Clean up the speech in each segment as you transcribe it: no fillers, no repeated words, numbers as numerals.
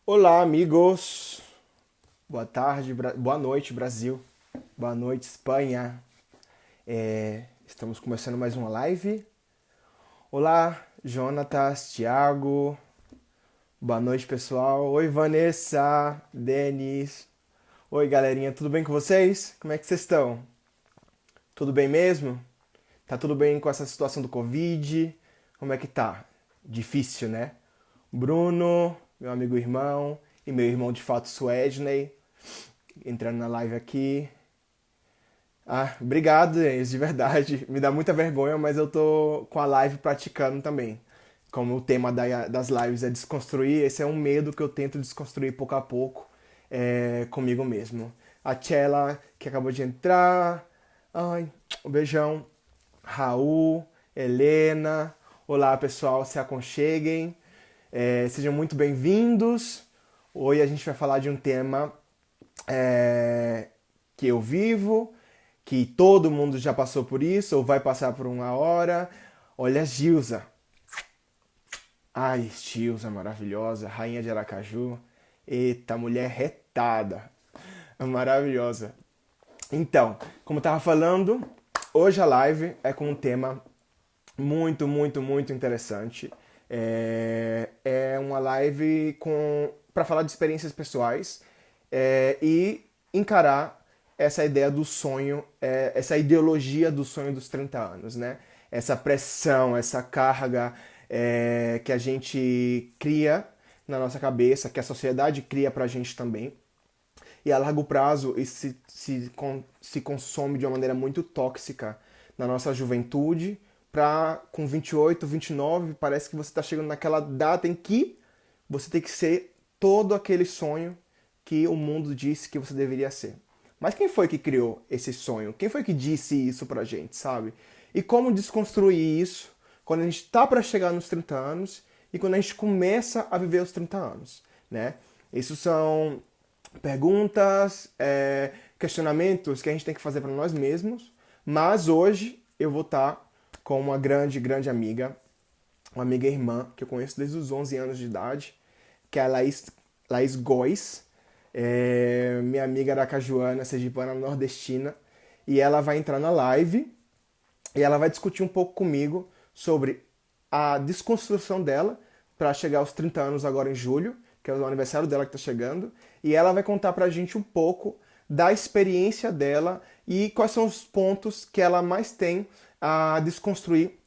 Olá, amigos. Boa tarde, boa noite, Brasil. Boa noite, Espanha. Estamos começando mais uma live. Olá, Jonatas, Thiago. Boa noite, pessoal. Oi, Vanessa, Denis. Oi, galerinha, tudo bem com vocês? Como é que vocês estão? Tudo bem mesmo? Tá tudo bem com essa situação do Covid? Como é que tá? Difícil, né? Bruno, meu amigo irmão, e meu irmão de fato, Suedney, entrando na live aqui. Ah, obrigado, Denis, de verdade. Me dá muita vergonha, mas eu tô com a live praticando também. Como o tema das lives é desconstruir, esse é um medo que eu tento desconstruir pouco a pouco comigo mesmo. A Tchela, que acabou de entrar. Ai, um beijão. Raul, Helena. Olá, pessoal, se aconcheguem. Sejam muito bem-vindos. Hoje a gente vai falar de um tema é, que eu vivo, que todo mundo já passou por isso ou vai passar por uma hora. Olha a Gilza. Ai, Gilza maravilhosa, rainha de Aracaju. Eita, mulher retada. Maravilhosa. Então, como eu tava falando, hoje a live é com um tema muito, muito, muito interessante. É uma live com para falar de experiências pessoais e encarar essa ideia do sonho, essa ideologia do sonho dos 30 anos, né? Essa pressão, essa carga que a gente cria na nossa cabeça, que a sociedade cria pra gente também. E a largo prazo isso se consome de uma maneira muito tóxica na nossa juventude, para com 28, 29, parece que você está chegando naquela data em que você tem que ser todo aquele sonho que o mundo disse que você deveria ser. Mas quem foi que criou esse sonho? Quem foi que disse isso pra gente, sabe? E como desconstruir isso quando a gente tá para chegar nos 30 anos e quando a gente começa a viver os 30 anos, né? Isso são perguntas, questionamentos que a gente tem que fazer para nós mesmos, mas hoje eu vou estar com uma grande, grande amiga, uma amiga irmã, que eu conheço desde os 11 anos de idade, que é a Laís Góes, minha amiga aracajuana, sergipana, nordestina, e ela vai entrar na live e ela vai discutir um pouco comigo sobre a desconstrução dela para chegar aos 30 anos agora em julho, que é o aniversário dela que está chegando, e ela vai contar pra gente um pouco da experiência dela e quais são os pontos que ela mais tem a desconstruir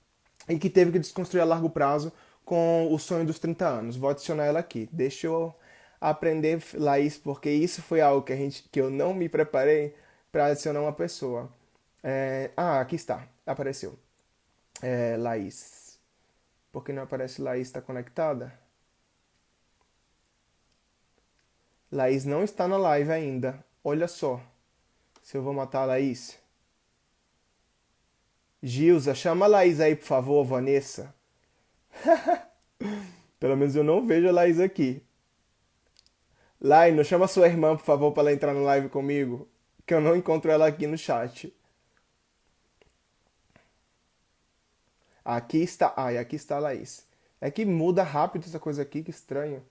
e que teve que desconstruir a largo prazo com o sonho dos 30 anos. Vou adicionar ela aqui. Deixa eu aprender, Laís, porque isso foi algo que eu não me preparei para adicionar uma pessoa. Aqui está. Apareceu. Laís. Por que não aparece Laís está conectada? Laís não está na live ainda. Olha só. Se eu vou matar a Laís. Gilza, chama a Laís aí, por favor, Vanessa. Pelo menos eu não vejo a Laís aqui. Laís, não chama sua irmã, por favor, para ela entrar no live comigo. Que eu não encontro ela aqui no chat. Aqui está. Ai, aqui está a Laís. É que muda rápido essa coisa aqui, que estranho.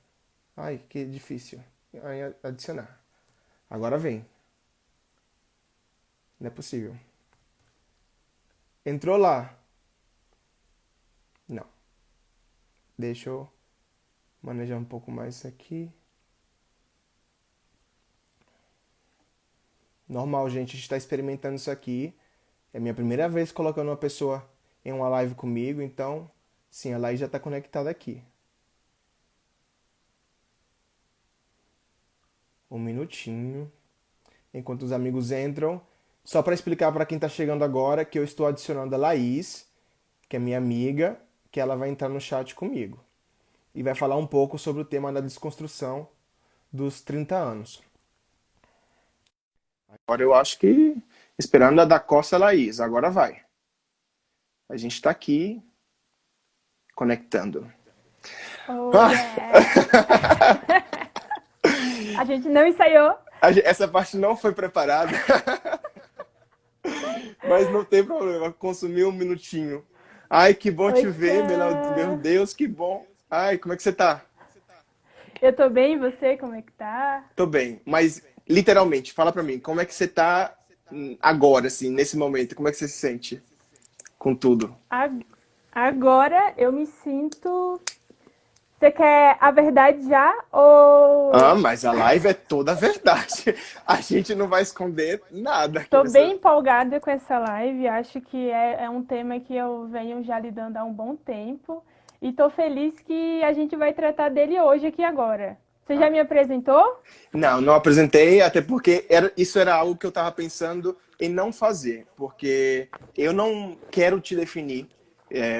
Ai, que difícil. Ai, adicionar. Agora vem. Não é possível. Entrou lá. Não. Deixa eu manejar um pouco mais isso aqui. Normal, gente, a gente está experimentando isso aqui. É a minha primeira vez colocando uma pessoa em uma live comigo, então, sim, a Laís já está conectada aqui. Um minutinho. Enquanto os amigos entram. Só para explicar para quem está chegando agora que eu estou adicionando a Laís, que é minha amiga, que ela vai entrar no chat comigo. E vai falar um pouco sobre o tema da desconstrução dos 30 anos. Agora eu acho que esperando a da Costa Laís, agora vai. A gente está aqui conectando. Oh, yeah! A gente não ensaiou. Essa parte não foi preparada, mas não tem problema, consumiu um minutinho. Ai, que bom te Oi, ver, meu Chan. Deus, que bom. Ai, como é que você tá? Eu tô bem, e você? Como é que tá? Tô bem, mas literalmente, fala pra mim, como é que você tá agora, assim, nesse momento? Como é que você se sente com tudo? A- Agora eu me sinto. Você quer a verdade já? Ah, Ou. mas a live é toda a verdade. A gente não vai esconder nada aqui Tô nessa. bem empolgada com essa live. Acho que é um tema que eu venho já lidando há um bom tempo. E tô feliz que a gente vai tratar dele hoje aqui agora. Você já me apresentou? Não, não apresentei, até porque isso era algo que eu estava pensando em não fazer, porque eu não quero te definir.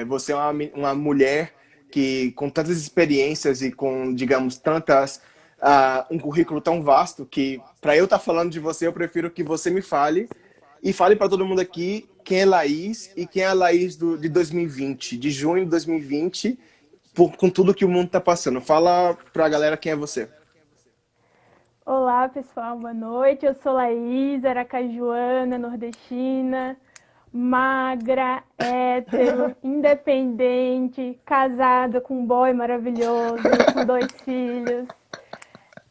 Você é uma mulher que, com tantas experiências e com, digamos, um currículo tão vasto que, para eu estar falando de você, eu prefiro que você me fale e fale para todo mundo aqui quem é Laís e quem é a Laís de 2020, de junho de 2020, com tudo que o mundo está passando. Fala para a galera quem é você. Olá, pessoal, boa noite. Eu sou Laís, aracajuana, nordestina, magra, hétero, independente, casada com um boy maravilhoso, com 2 filhos,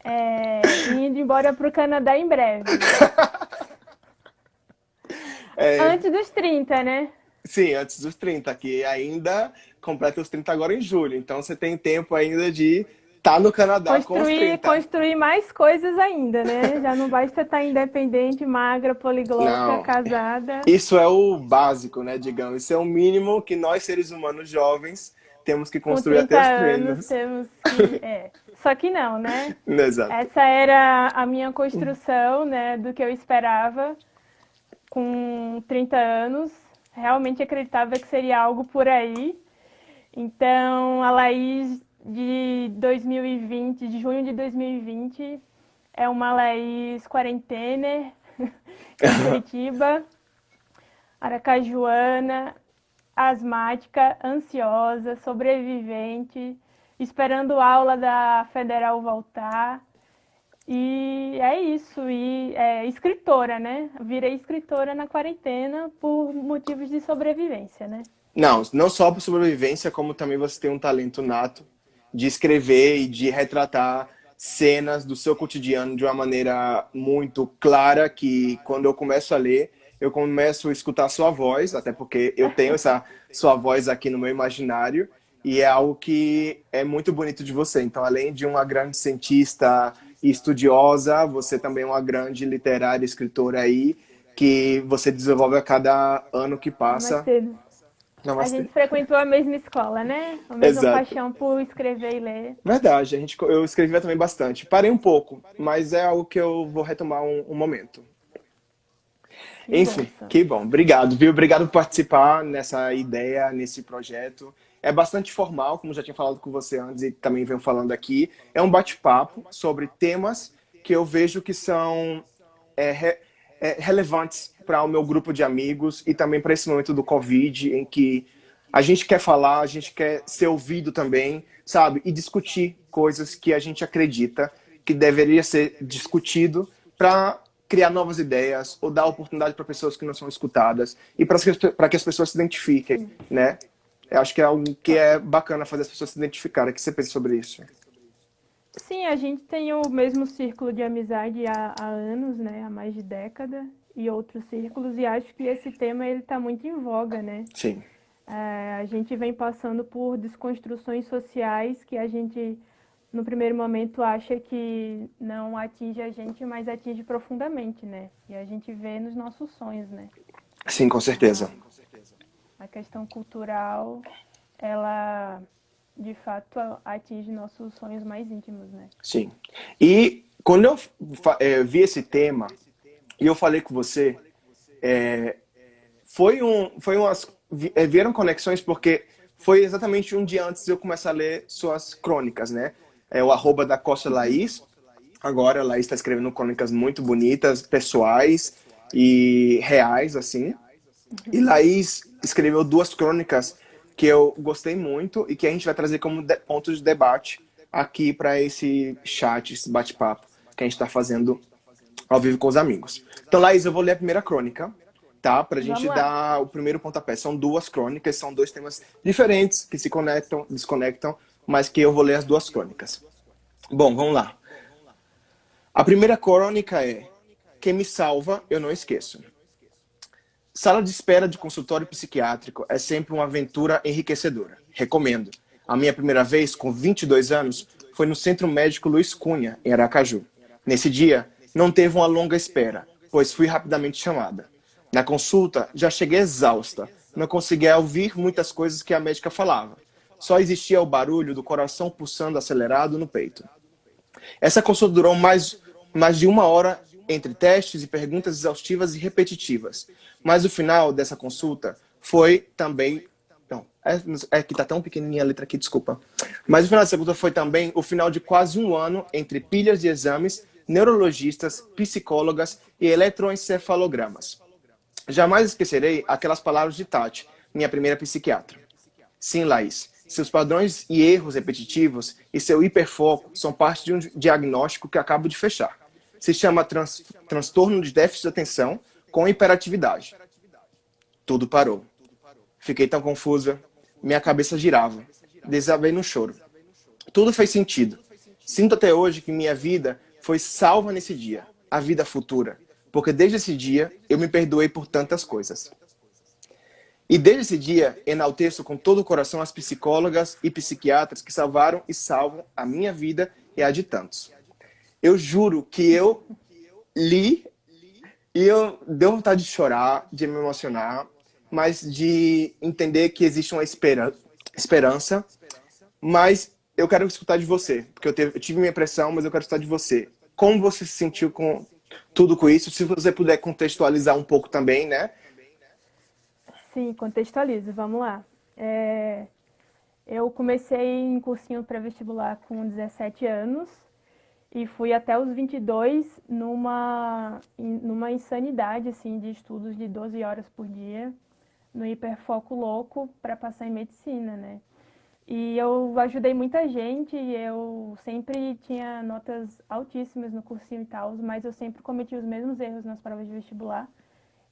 e indo embora para o Canadá em breve. É, Antes dos 30, né? sim, antes dos 30, que ainda completa os 30 agora em julho. Então você tem tempo ainda de estar no Canadá com os Construir, 30. construir mais coisas ainda, né? Já não basta estar independente, magra, poliglota, Não, casada. isso é o básico, né, digamos. Isso é o mínimo que nós, seres humanos jovens, temos que Com construir até 30 os anos 30. temos que. Só que não, né? Exato. Essa era a minha construção, né, do que eu esperava com 30 anos. Realmente acreditava que seria algo por aí. Então, a Laís de 2020, de junho de 2020, é uma Laís quarentener em Curitiba, aracajuana, asmática, ansiosa, sobrevivente, esperando aula da Federal voltar. E é isso, escritora, né? Virei escritora na quarentena por motivos de sobrevivência, né? Não, não só por sobrevivência, como também você tem um talento nato de escrever e de retratar cenas do seu cotidiano de uma maneira muito clara, que quando eu começo a ler, eu começo a escutar sua voz, até porque eu tenho essa sua voz aqui no meu imaginário, e é algo que é muito bonito de você. Então, além de uma grande cientista e estudiosa, você também é uma grande literária, escritora aí, que você desenvolve a cada ano que passa. Namastê. A Namastê. gente frequentou a mesma escola, né? A mesma Exato. paixão por escrever e ler. Verdade, eu escrevia também bastante. Parei um pouco, mas é algo que eu vou retomar um momento. Que bom, Enfim, Sam. que bom. Obrigado, viu? Obrigado por participar nessa ideia, nesse projeto. É bastante formal, como já tinha falado com você antes e também venho falando aqui. É um bate-papo sobre temas que eu vejo que são é, re- relevantes para o meu grupo de amigos e também para esse momento do Covid, em que a gente quer falar, a gente quer ser ouvido também, sabe? E discutir coisas que a gente acredita que deveria ser discutido para criar novas ideias ou dar oportunidade para pessoas que não são escutadas e para que as pessoas se identifiquem, né? Eu acho que é algo que é bacana fazer as pessoas se identificarem. O que você pensa sobre isso? Sim, a gente tem o mesmo círculo de amizade há anos, né? Há mais de década. E outros círculos. E acho que esse tema ele está muito em voga, né? Sim, A gente vem passando por desconstruções sociais que a gente, no primeiro momento, acha que não atinge a gente, mas atinge profundamente, né? E a gente vê nos nossos sonhos, né? sim, com certeza. A questão cultural, ela, de fato, atinge nossos sonhos mais íntimos, né? Sim. E quando eu vi esse tema e eu falei com você, vieram conexões porque foi exatamente um dia antes de eu começar a ler suas crônicas, né? É o arroba da Costa Laís. Agora a Laís está escrevendo crônicas muito bonitas, pessoais e reais, assim. E Laís escreveu duas crônicas que eu gostei muito e que a gente vai trazer como ponto de debate aqui para esse chat, esse bate-papo que a gente está fazendo ao vivo com os amigos. Então, Laís, eu vou ler a primeira crônica, tá? Pra gente Vamos lá. dar o primeiro pontapé. São duas crônicas, são dois temas diferentes que se conectam, desconectam, mas que eu vou ler as duas crônicas. Bom, vamos lá. A primeira crônica é: quem me salva, eu não esqueço. Sala de espera de consultório psiquiátrico é sempre uma aventura enriquecedora. Recomendo. A minha primeira vez, com 22 anos, foi no Centro Médico Luiz Cunha, em Aracaju. Nesse dia, não teve uma longa espera, pois fui rapidamente chamada. Na consulta, já cheguei exausta. Não conseguia ouvir muitas coisas que a médica falava. Só existia o barulho do coração pulsando acelerado no peito. Essa consulta durou mais de uma hora entre testes e perguntas exaustivas e repetitivas. Mas o final dessa consulta foi também... Não, é que está tão pequenininha a letra aqui, desculpa. Mas o final dessa consulta foi também o final de quase um ano entre pilhas de exames, neurologistas, psicólogas e eletroencefalogramas. Jamais esquecerei aquelas palavras de Tati, minha primeira psiquiatra. Sim, Laís, seus padrões e erros repetitivos e seu hiperfoco são parte de um diagnóstico que acabo de fechar. Se chama transtorno de déficit de atenção com hiperatividade. Tudo parou. Fiquei tão confusa, minha cabeça girava. Desabei no choro. Tudo fez sentido. Sinto até hoje que minha vida foi salva nesse dia, a vida futura, porque desde esse dia eu me perdoei por tantas coisas. E desde esse dia, enalteço com todo o coração as psicólogas e psiquiatras que salvaram e salvam a minha vida e a de tantos. Eu juro que eu li e eu deu vontade de chorar, de me emocionar, mas de entender que existe uma esperança. Mas eu quero escutar de você, porque eu tive minha impressão, mas eu quero escutar de você. Como você se sentiu com tudo com isso? Se você puder contextualizar um pouco também, né? Sim, contextualizo, vamos lá. Eu comecei em cursinho pré-vestibular com 17 anos e fui até os 22 numa insanidade assim, de estudos de 12 horas por dia, no hiperfoco louco para passar em medicina, né? E eu ajudei muita gente, eu sempre tinha notas altíssimas no cursinho e tal, mas eu sempre cometi os mesmos erros nas provas de vestibular.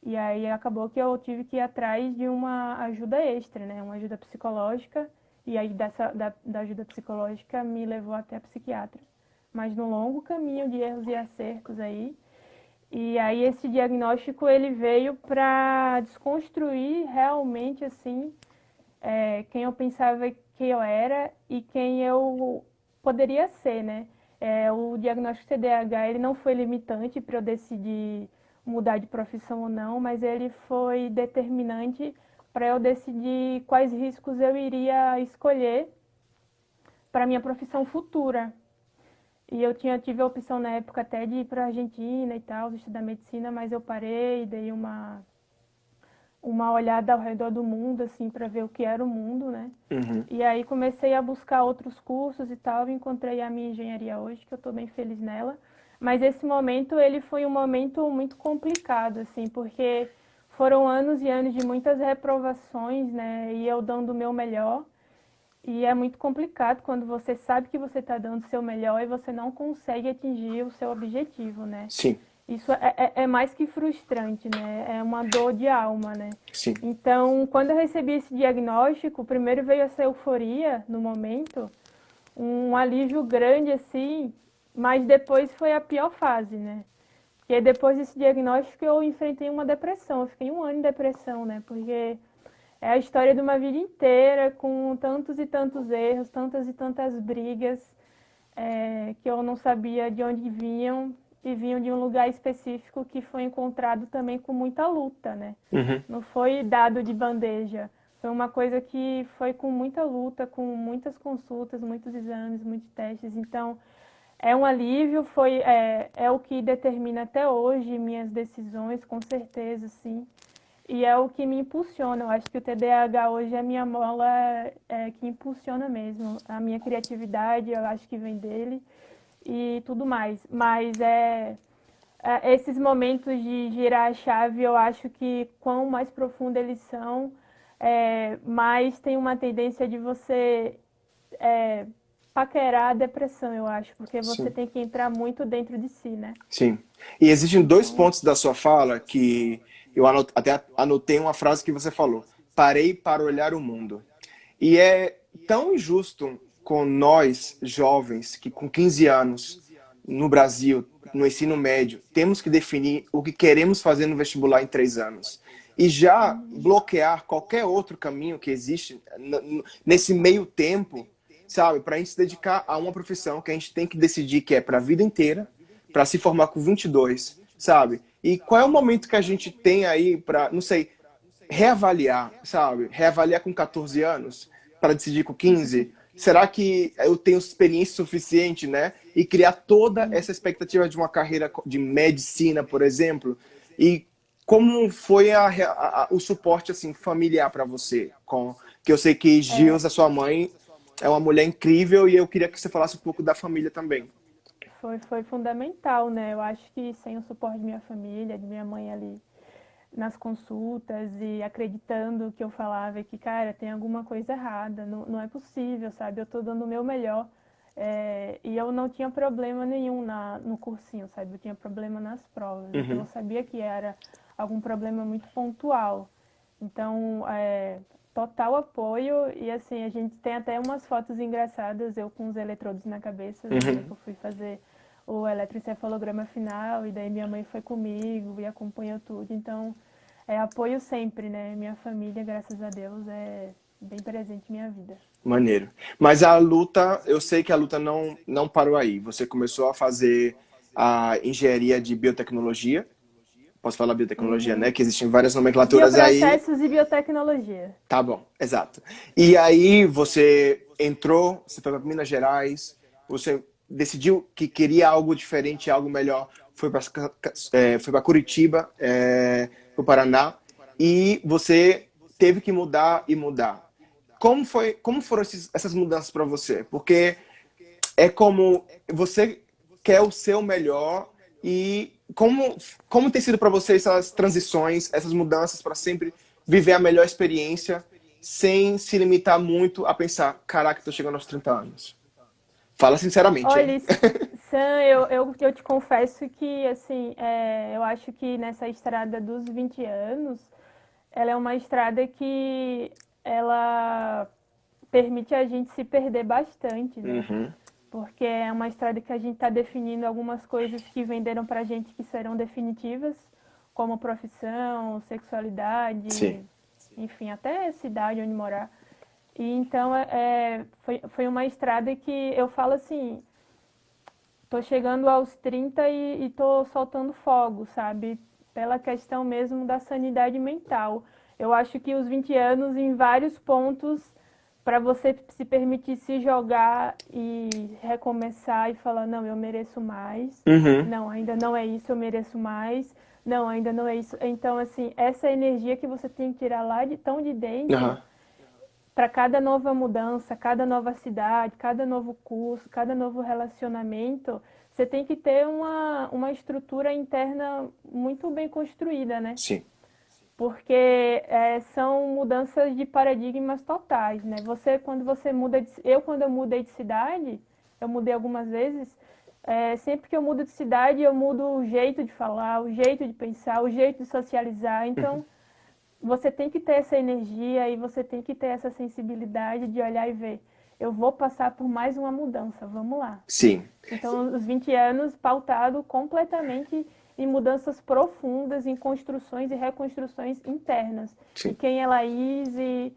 E aí acabou que eu tive que ir atrás de uma ajuda extra, né? Uma ajuda psicológica. E aí da ajuda psicológica me levou até a psiquiatra. Mas no longo caminho de erros e acertos aí. E aí esse diagnóstico ele veio para desconstruir realmente assim quem eu pensava que eu era e quem eu poderia ser, né? O diagnóstico TDAH ele não foi limitante para eu decidir mudar de profissão ou não, mas ele foi determinante para eu decidir quais riscos eu iria escolher para minha profissão futura. E eu tive a opção na época até de ir para a Argentina e tal, estudar medicina, mas eu parei, dei uma olhada ao redor do mundo, assim, para ver o que era o mundo, né? Uhum. E aí comecei a buscar outros cursos e tal, e encontrei a minha engenharia hoje, que eu estou bem feliz nela. Mas esse momento, ele foi um momento muito complicado, assim, porque foram anos e anos de muitas reprovações, né? E eu dando o meu melhor. E é muito complicado quando você sabe que você está dando o seu melhor e você não consegue atingir o seu objetivo, né? Sim, Isso é mais que frustrante, né? É uma dor de alma, né? sim. Então, quando eu recebi esse diagnóstico, primeiro veio essa euforia no momento, um alívio grande assim, mas depois foi a pior fase, né? Porque depois desse diagnóstico eu enfrentei uma depressão, eu fiquei um ano em depressão, né? Porque é a história de uma vida inteira com tantos e tantos erros, tantas e tantas brigas, que eu não sabia de onde vinham e vinham de um lugar específico que foi encontrado também com muita luta, né? Uhum. Não foi dado de bandeja. Foi uma coisa que foi com muita luta, com muitas consultas, muitos exames, muitos testes. Então, é um alívio, é o que determina até hoje minhas decisões, com certeza, sim. E é o que me impulsiona. Eu acho que o TDAH hoje é a minha mola que impulsiona mesmo. A minha criatividade, eu acho que vem dele e tudo mais. Mas esses momentos de girar a chave, eu acho que quanto mais profundo eles são, mais tem uma tendência de você paquerar a depressão, eu acho, porque você Sim, tem que entrar muito dentro de si, né? sim. E existem dois Então, pontos da sua fala que eu até anotei uma frase que você falou. Parei para olhar o mundo. E é tão injusto com nós, jovens, que com 15 anos, no Brasil, no ensino médio, temos que definir o que queremos fazer no vestibular em 3 anos. E já bloquear qualquer outro caminho que existe nesse meio tempo, sabe? Para a gente se dedicar a uma profissão que a gente tem que decidir que é para a vida inteira, para se formar com 22, sabe? E qual é o momento que a gente tem aí para, não sei, reavaliar, sabe? Reavaliar com 14 anos para decidir com 15? Será que eu tenho experiência suficiente, né? E criar toda essa expectativa de uma carreira de medicina, por exemplo. E como foi o suporte assim familiar para você? Que eu sei que Gils, a sua mãe, é uma mulher incrível e eu queria que você falasse um pouco da família também. Foi fundamental, né? Eu acho que sem o suporte de minha família, de minha mãe ali nas consultas e acreditando que eu falava que, cara, tem alguma coisa errada, não é possível, sabe? Eu tô dando o meu melhor. E eu não tinha problema nenhum no cursinho, sabe? Eu tinha problema nas provas. Então eu sabia que era algum problema muito pontual. Então, total apoio. E assim, a gente tem até umas fotos engraçadas, eu com os eletrodos na cabeça, no dia que eu fui fazer o eletroencefalograma final, e daí minha mãe foi comigo e acompanhou tudo. Então, apoio sempre, né? Minha família, graças a Deus, é bem presente em minha vida. Maneiro. Mas a luta, eu sei que a luta não parou aí. Você começou a fazer a engenharia de biotecnologia. Posso falar biotecnologia, né? Que existem várias nomenclaturas aí. Bioprocessos e biotecnologia. Tá bom, exato. E aí você entrou, você foi para Minas Gerais, você decidiu que queria algo diferente, algo melhor, foi para Curitiba, para o Paraná, e você teve que mudar e mudar. Como foram essas mudanças para você? Porque é como você quer o seu melhor e como tem sido para você essas transições, essas mudanças para sempre viver a melhor experiência sem se limitar muito a pensar, caraca, estou chegando aos 30 anos. Fala sinceramente, hein? Olha, Sam, eu te confesso que, assim, eu acho que nessa estrada dos 20 anos, ela é uma estrada que ela permite a gente se perder bastante, né? Porque é uma estrada que a gente está definindo algumas coisas que venderam pra gente que serão definitivas, como profissão, sexualidade, Sim. enfim, até cidade onde morar. E então foi uma estrada que eu falo assim, tô chegando aos 30 e tô soltando fogo, sabe? Pela questão mesmo da sanidade mental. Eu acho que os 20 anos, em vários pontos, para você se permitir se jogar e recomeçar e falar, não, eu mereço mais. Não, ainda não é isso, eu mereço mais. Não, ainda não é isso. Então, assim, essa energia que você tem que tirar lá tão de dentro, para cada nova mudança, cada nova cidade, cada novo curso, cada novo relacionamento, você tem que ter uma estrutura interna muito bem construída, né? Sim. Porque são mudanças de paradigmas totais, né? Quando você muda quando eu mudei de cidade, eu mudei algumas vezes, sempre que eu mudo de cidade, eu mudo o jeito de falar, o jeito de pensar, o jeito de socializar. Então, você tem que ter essa energia e você tem que ter essa sensibilidade de olhar e ver. Eu vou passar por mais uma mudança, vamos lá. Sim. Então, os 20 anos pautado completamente em mudanças profundas, em construções e reconstruções internas. Sim. E quem é a Laís e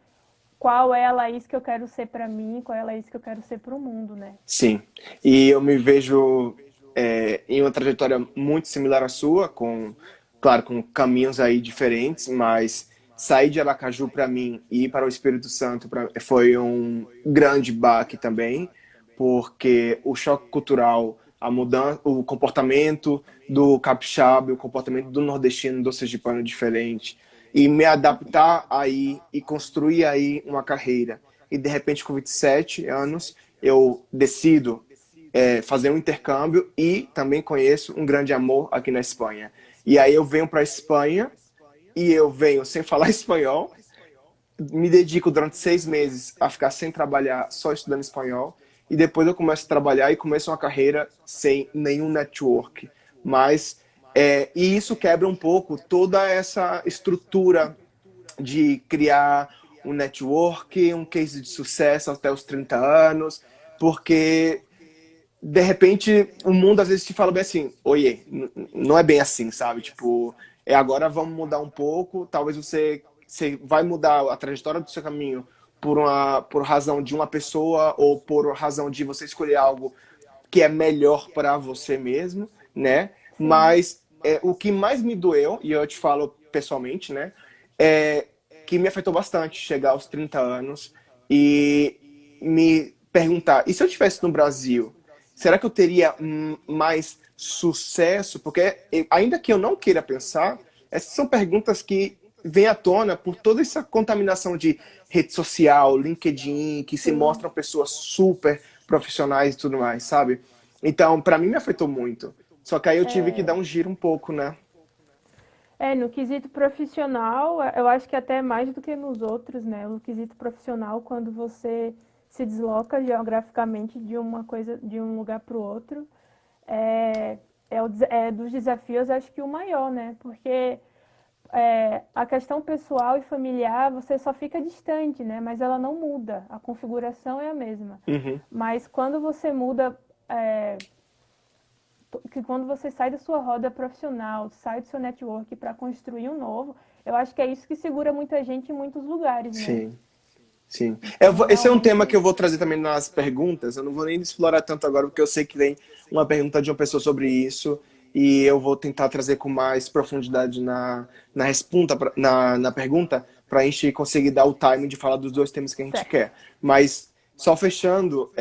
qual é a Laís que eu quero ser para mim, qual é a Laís que eu quero ser para o mundo, né? Sim. E eu me vejo em uma trajetória muito similar à sua, claro, com caminhos aí diferentes, mas sair de Aracaju para mim e ir para o Espírito Santo foi um grande baque também, porque o choque cultural, a mudança, o comportamento do capixaba, o comportamento do nordestino, do sergipano diferente, e me adaptar aí e construir aí uma carreira. E de repente com 27 anos eu decido fazer um intercâmbio e também conheço um grande amor aqui na Espanha. E aí eu venho para a Espanha e eu venho sem falar espanhol, me dedico durante 6 meses a ficar sem trabalhar, só estudando espanhol, e depois eu começo a trabalhar e começo uma carreira sem nenhum network. Mas, e isso quebra um pouco toda essa estrutura de criar um network, um case de sucesso até os 30 anos. porque de repente o mundo às vezes te fala bem assim, oiê, não é bem assim, sabe? Tipo, agora vamos mudar um pouco, talvez você vai mudar a trajetória do seu caminho por razão de uma pessoa ou por razão de você escolher algo que é melhor para você mesmo, né? Sim. Mas o que mais me doeu, e eu te falo pessoalmente, né? É que me afetou bastante chegar aos 30 anos e me perguntar, e se eu estivesse no Brasil, será que eu teria mais sucesso? Porque ainda que eu não queira pensar, essas são perguntas que vêm à tona por toda essa contaminação de rede social, LinkedIn, que se Sim. mostram pessoas super profissionais e tudo mais, sabe? Então, para mim me afetou muito. Só que aí eu tive que dar É, um giro um pouco, né? no quesito profissional, eu acho que até mais do que nos outros, né? No quesito profissional, quando você se desloca geograficamente de uma coisa, de um lugar para o outro, é, é dos desafios, acho que o maior, né? Porque a questão pessoal e familiar, você só fica distante, né? Mas ela não muda, a configuração é a mesma. Uhum. Mas quando você muda, que quando você sai da sua roda profissional, sai do seu network para construir um novo, eu acho que é isso que segura muita gente em muitos lugares, né? Sim, sim. Então, Esse é um tema realmente, que eu vou trazer também nas perguntas. Eu não vou nem explorar tanto agora, porque eu sei que tem uma pergunta de uma pessoa sobre isso. E eu vou tentar trazer com mais profundidade na pergunta, para a gente conseguir dar o time de falar dos dois temas que a gente certo. quer. Mas, só fechando,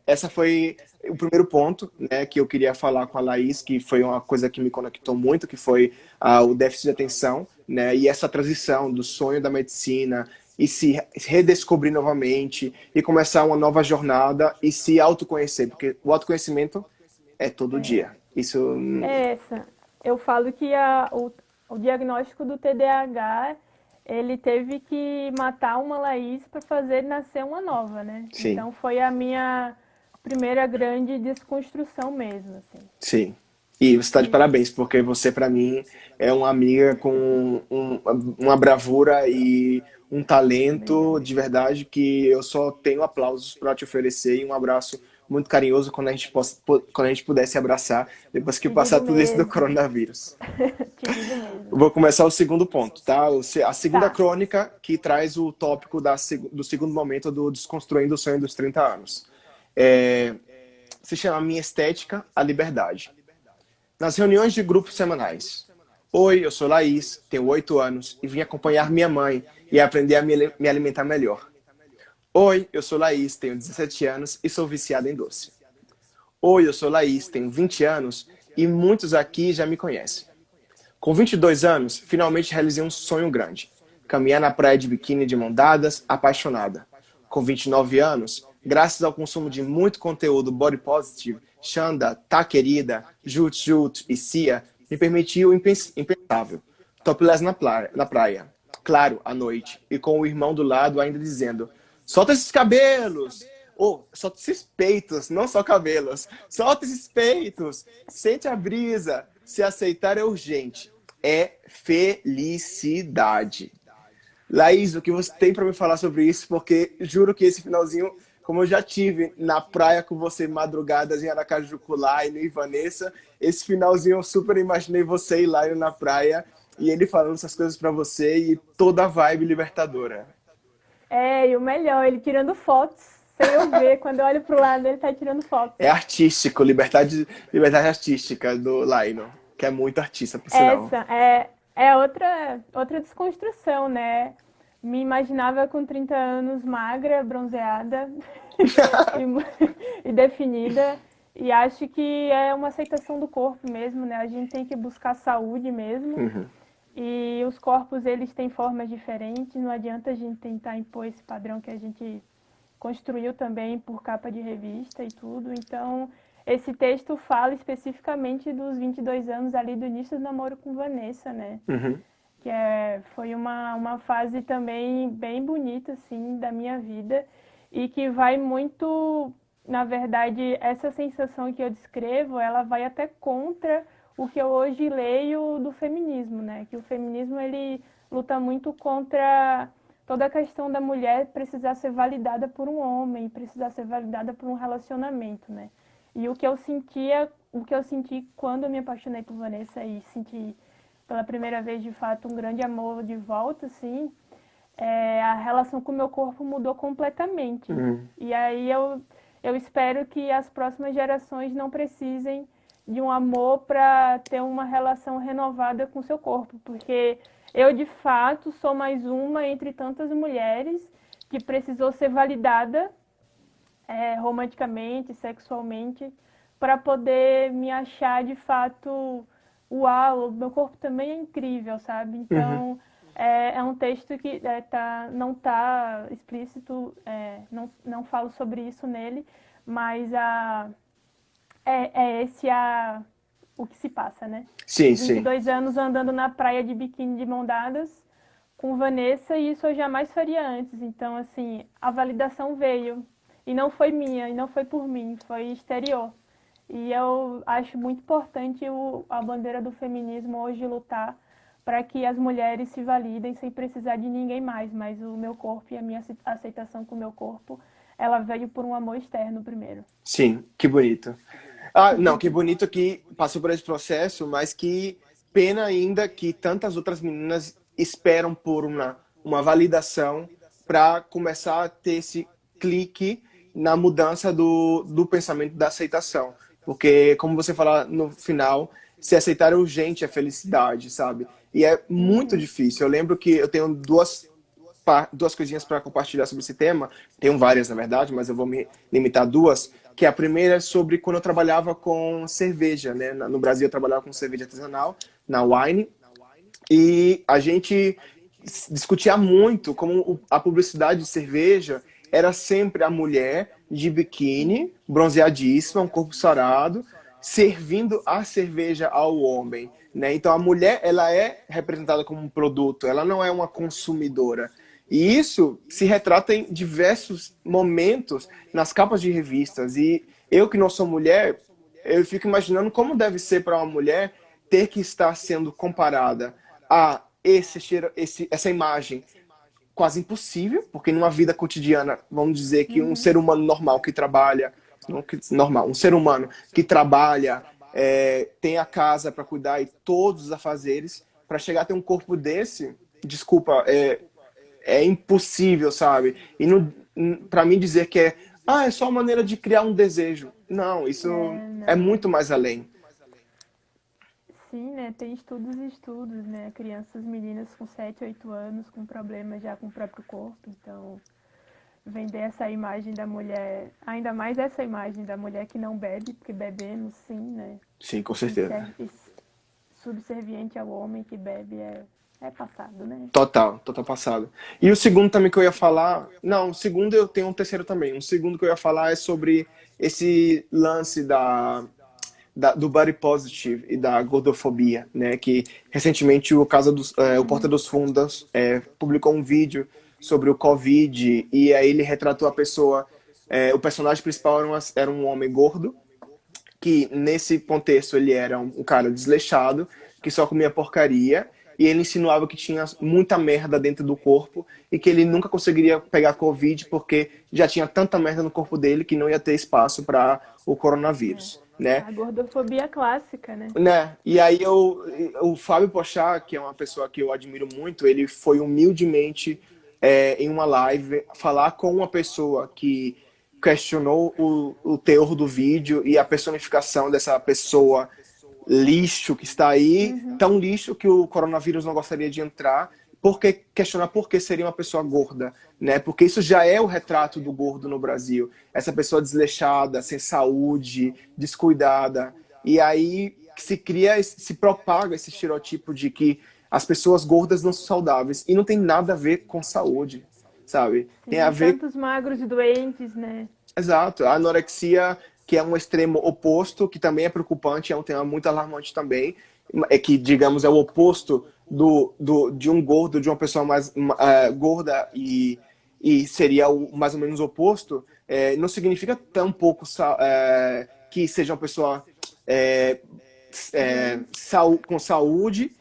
essa foi o primeiro ponto, né, que eu queria falar com a Laís, que foi uma coisa que me conectou muito, que foi o déficit de atenção, né, e essa transição do sonho da medicina e se redescobrir novamente e começar uma nova jornada e se autoconhecer, porque o autoconhecimento é todo dia. Isso. É essa. Eu falo que o diagnóstico do TDAH, ele teve que matar uma Laís para fazer nascer uma nova, né? Sim, Então foi a minha primeira grande desconstrução mesmo, assim. sim. E você está de E parabéns, porque você, para mim, é uma amiga com uma bravura e um talento obrigada. de verdade que eu só tenho aplausos para te oferecer e um abraço muito carinhoso quando a gente pudesse abraçar depois que Te passar digo tudo isso do mesmo. coronavírus. Te digo mesmo. Vou começar o segundo ponto, tá? A segunda Tá. crônica que traz o tópico do segundo momento do Desconstruindo o Sonho dos 30 anos. É, se chama Minha Estética, a Liberdade. Nas reuniões de grupos semanais. Oi, eu sou Laís, tenho 8 anos e vim acompanhar minha mãe e aprender a me alimentar melhor. Oi, eu sou Laís, tenho 17 anos e sou viciada em doce. Oi, eu sou Laís, tenho 20 anos e muitos aqui já me conhecem. Com 22 anos, finalmente realizei um sonho grande. Caminhar na praia de biquíni de mão dadas, apaixonada. Com 29 anos, graças ao consumo de muito conteúdo body positive, Xanda, Tá Querida, Jut Jut e Cia, me permitiu o impensável. Topless na praia. Claro, à noite. E com o irmão do lado ainda dizendo, solta esses cabelos! Ou, solta esses peitos, não só cabelos. Solta esses peitos. Sente a brisa. Se aceitar é urgente. É felicidade. Laís, o que você tem para me falar sobre isso? Porque juro que esse finalzinho, como eu já tive na praia com você, madrugadas em Aracaju com o Laino e Vanessa, esse finalzinho eu super imaginei você e Laino na praia e ele falando essas coisas para você e toda a vibe libertadora. E o melhor, ele tirando fotos sem eu ver. Quando eu olho pro lado, ele tá tirando fotos. É artístico, liberdade artística do Laino, que é muito artista, por sinal. Essa é outra desconstrução, né? Me imaginava com 30 anos magra, bronzeada e definida. E acho que é uma aceitação do corpo mesmo, né? A gente tem que buscar saúde mesmo. Uhum. E os corpos, eles têm formas diferentes. Não adianta a gente tentar impor esse padrão que a gente construiu também por capa de revista e tudo. Então, esse texto fala especificamente dos 22 anos ali do início do namoro com Vanessa, né? Uhum. Que foi uma fase também bem bonita, assim, da minha vida e que vai muito, na verdade, essa sensação que eu descrevo, ela vai até contra o que eu hoje leio do feminismo, né? Que o feminismo, ele luta muito contra toda a questão da mulher precisar ser validada por um homem, precisar ser validada por um relacionamento, né? E o que eu senti quando eu me apaixonei por Vanessa e senti pela primeira vez, de fato, um grande amor de volta, assim, a relação com o meu corpo mudou completamente. E aí eu espero que as próximas gerações não precisem de um amor para ter uma relação renovada com o seu corpo, porque eu, de fato, sou mais uma entre tantas mulheres que precisou ser validada romanticamente, sexualmente, para poder me achar, de fato, uau, meu corpo também é incrível, sabe? Uhum. Então, é um texto que não está explícito, não falo sobre isso nele, mas esse o que se passa, né? Sim, sim. 22 anos andando na praia de biquíni de mão dadas com Vanessa, e isso eu jamais faria antes. Então, assim, a validação veio. E não foi minha, e não foi por mim, foi exterior. E eu acho muito importante a bandeira do feminismo hoje lutar para que as mulheres se validem sem precisar de ninguém mais. Mas o meu corpo e a minha aceitação com o meu corpo, ela veio por um amor externo primeiro. Sim, que bonito. Ah, não, que bonito que passou por esse processo, mas que pena ainda que tantas outras meninas esperam por uma validação para começar a ter esse clique na mudança do pensamento da aceitação. Porque, como você fala no final, se aceitar é urgente a felicidade, sabe? E é muito Uhum. difícil. Eu lembro que eu tenho duas coisinhas para compartilhar sobre esse tema. Tenho várias, na verdade, mas eu vou me limitar a duas. Que a primeira é sobre quando eu trabalhava com cerveja, né? No Brasil eu trabalhava com cerveja artesanal, na Wine, e a gente discutia muito como a publicidade de cerveja era sempre a mulher de biquíni, bronzeadíssima, um corpo sarado, servindo a cerveja ao homem, né? Então a mulher, ela é representada como um produto, ela não é uma consumidora. E isso se retrata em diversos momentos nas capas de revistas. E eu que não sou mulher, eu fico imaginando como deve ser para uma mulher ter que estar sendo comparada a essa imagem quase impossível, porque numa vida cotidiana, vamos dizer que um Uhum. ser humano normal que trabalha, não que normal, um ser humano que trabalha, tem a casa para cuidar e todos os afazeres, para chegar a ter um corpo desse, desculpa, é impossível, sabe? E para mim dizer que é só uma maneira de criar um desejo. Não, isso é Não. muito mais além. Sim, né? Tem estudos e estudos, né? Crianças, meninas com 7, 8 anos com problemas já com o próprio corpo. Então, vender essa imagem da mulher, ainda mais essa imagem da mulher que não bebe, porque bebemos sim, né? Sim, com E, certeza. subserviente ao homem que bebe é passado, né? Total, total passado. E o segundo também que eu ia falar, não, o segundo eu tenho um terceiro também. O segundo que eu ia falar é sobre esse lance do body positive e da gordofobia, né? Que recentemente o Porta Uhum. dos Fundos publicou um vídeo sobre o Covid e aí ele retratou a pessoa, o personagem principal era um homem gordo, que nesse contexto ele era um cara desleixado, que só comia porcaria, e ele insinuava que tinha muita merda dentro do corpo e que ele nunca conseguiria pegar Covid porque já tinha tanta merda no corpo dele que não ia ter espaço para o coronavírus, né? A gordofobia clássica, né? Né? E aí o Fábio Pochá, que é uma pessoa que eu admiro muito, ele foi humildemente em uma live falar com uma pessoa que questionou o teor do vídeo e a personificação dessa pessoa lixo que está aí, Uhum. tão lixo que o coronavírus não gostaria de entrar, porque questionar por que seria uma pessoa gorda, né? Porque isso já é o retrato do gordo no Brasil. Essa pessoa desleixada, sem saúde, descuidada. E aí se propaga esse estereotipo de que as pessoas gordas não são saudáveis. E não tem nada a ver com saúde, sabe? Tem a Sim, ver. tantos magros e doentes, né? Exato. A anorexia, que é um extremo oposto, que também é preocupante, é um tema muito alarmante também, é que, digamos, é o oposto de um gordo, de uma pessoa mais gorda e seria mais ou menos o oposto, não significa tão pouco que seja uma pessoa é, Doente. com saúde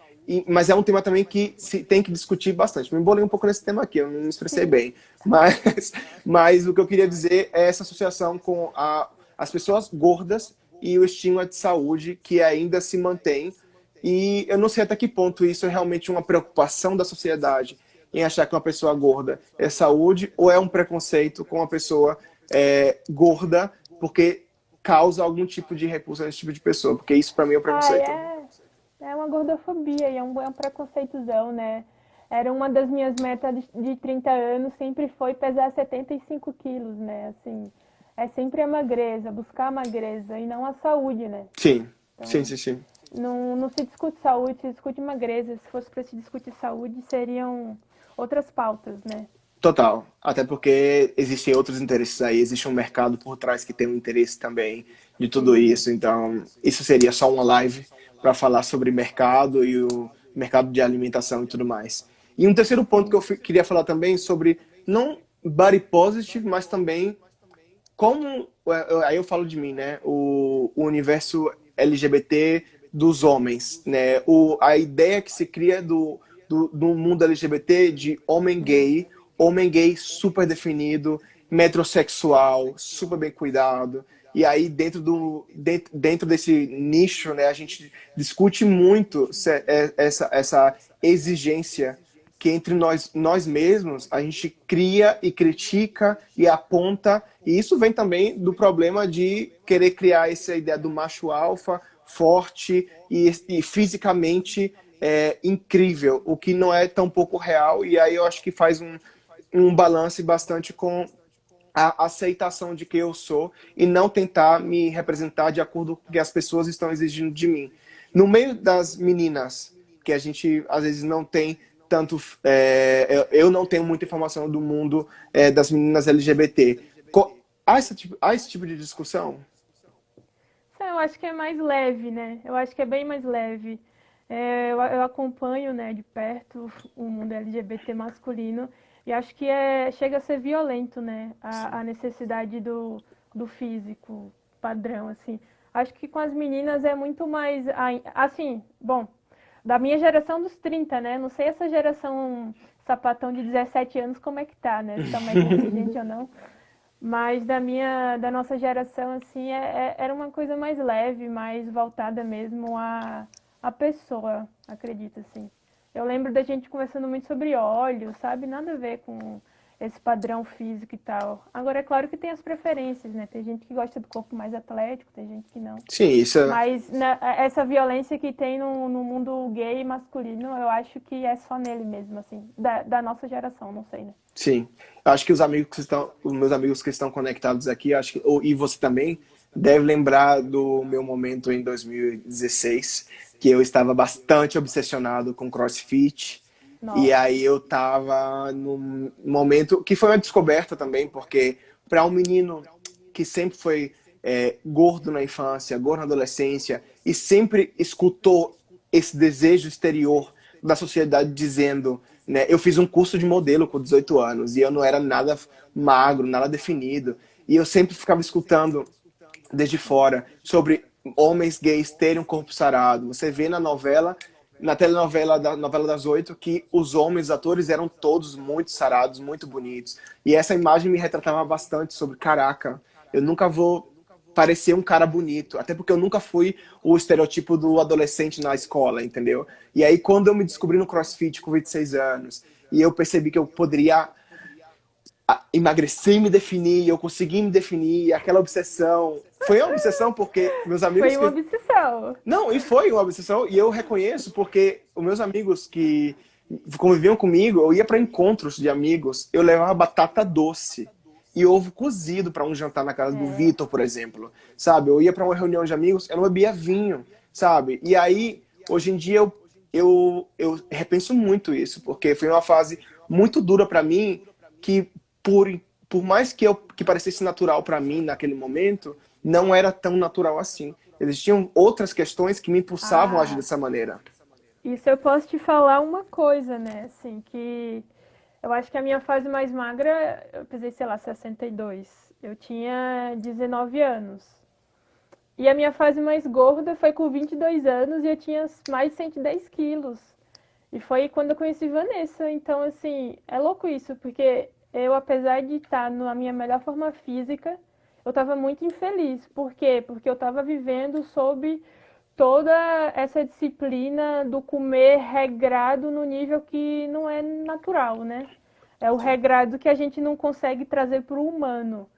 mas é um tema também que se tem que discutir bastante. Me embolei um pouco nesse tema aqui, eu não me expressei bem. Mas, mas o que eu queria dizer é essa associação com as pessoas gordas e o estigma de saúde que ainda se mantém. E eu não sei até que ponto isso é realmente uma preocupação da sociedade em achar que uma pessoa gorda é saúde ou é um preconceito com uma pessoa gorda porque causa algum tipo de repulsa nesse tipo de pessoa. Porque isso para mim é um Ai, preconceito. é uma gordofobia e é um preconceitozão, né? Era uma das minhas metas de 30 anos, sempre foi pesar 75 quilos, né? Assim, é sempre a magreza, buscar a magreza e não a saúde, né? Sim, sim, Então, sim, sim. não se discute saúde, se discute magreza. Se fosse para se discutir saúde, seriam outras pautas, né? Total. Até porque existem outros interesses aí, existe um mercado por trás que tem um interesse também de tudo Sim. isso. Então, isso seria só uma live para falar sobre mercado e o mercado de alimentação e tudo mais. E um terceiro ponto que eu Sim. queria falar também sobre não body positive, mas também como aí eu falo de mim, né? O universo LGBT dos homens, né? A ideia que se cria do mundo LGBT de homem gay super definido, metrosexual, super bem cuidado. E aí dentro desse nicho, né, a gente discute muito essa exigência que entre nós mesmos a gente cria e critica e aponta, e isso vem também do problema de querer criar essa ideia do macho alfa forte e fisicamente incrível, o que não é tão pouco real, e aí eu acho que faz um balance bastante com a aceitação de quem eu sou e não tentar me representar de acordo com o que as pessoas estão exigindo de mim. No meio das meninas, que a gente às vezes não tem tanto. Eu não tenho muita informação do mundo das meninas LGBT. Há esse tipo de discussão? Eu acho que é mais leve, né? Eu acho que é bem mais leve. Eu acompanho, né, de perto o mundo LGBT masculino e acho que chega a ser violento, né? A necessidade do físico padrão, assim. Acho que com as meninas é muito mais. Assim, bom, da minha geração dos 30, né? Não sei essa geração sapatão de 17 anos como é que tá, né? Se tá mais inteligente ou não. Mas da nossa geração, assim, era uma coisa mais leve, mais voltada mesmo à pessoa, acredito, assim. Eu lembro da gente conversando muito sobre óleo, sabe? Nada a ver com esse padrão físico e tal. Agora, é claro que tem as preferências, né? Tem gente que gosta do corpo mais atlético, tem gente que não. Sim, isso é. Mas essa violência que tem no mundo gay e masculino, eu acho que é só nele mesmo, assim. Da nossa geração, não sei, né? Sim. Eu acho que os meus amigos que estão conectados aqui, acho que, e você também, deve lembrar do meu momento em 2016, que eu estava bastante obsessionado com CrossFit. E Nossa. aí eu estava num momento que foi uma descoberta também, porque para um menino que sempre foi gordo na infância, gordo na adolescência, e sempre escutou esse desejo exterior da sociedade dizendo, né, eu fiz um curso de modelo com 18 anos e eu não era nada magro, nada definido, e eu sempre ficava escutando desde fora sobre homens gays terem um corpo sarado. Você vê na telenovela da novela das 8, que os homens atores eram todos muito sarados, muito bonitos. E essa imagem me retratava bastante sobre, caraca, eu nunca vou parecer um cara bonito, até porque eu nunca fui o estereotipo do adolescente na escola, entendeu? E aí quando eu me descobri no CrossFit com 26 anos, e eu percebi que eu poderia emagrecer e me definir, eu consegui me definir, aquela obsessão. Foi uma obsessão porque meus amigos Foi uma que. obsessão. Não, e foi uma obsessão, e eu reconheço porque os meus amigos que conviviam comigo, eu ia para encontros de amigos, eu levava batata doce e ovo cozido para um jantar na casa do É. Vitor, por exemplo, sabe? Eu ia para uma reunião de amigos, eu não bebia vinho, sabe? E aí, hoje em dia, eu repenso muito isso, porque foi uma fase muito dura para mim, que por, por mais que parecesse natural para mim naquele momento, não era tão natural assim. Existiam outras questões que me impulsavam a agir Ah, dessa maneira. isso eu posso te falar uma coisa, né? Assim, que eu acho que a minha fase mais magra, eu pesei, sei lá, 62. Eu tinha 19 anos. E a minha fase mais gorda foi com 22 anos e eu tinha mais de 110 quilos. E foi quando eu conheci Vanessa. Então, assim, é louco isso, porque eu, apesar de estar na minha melhor forma física, eu estava muito infeliz. Por quê? Porque eu estava vivendo sob toda essa disciplina do comer regrado no nível que não é natural, né? É o regrado que a gente não consegue trazer para o humano.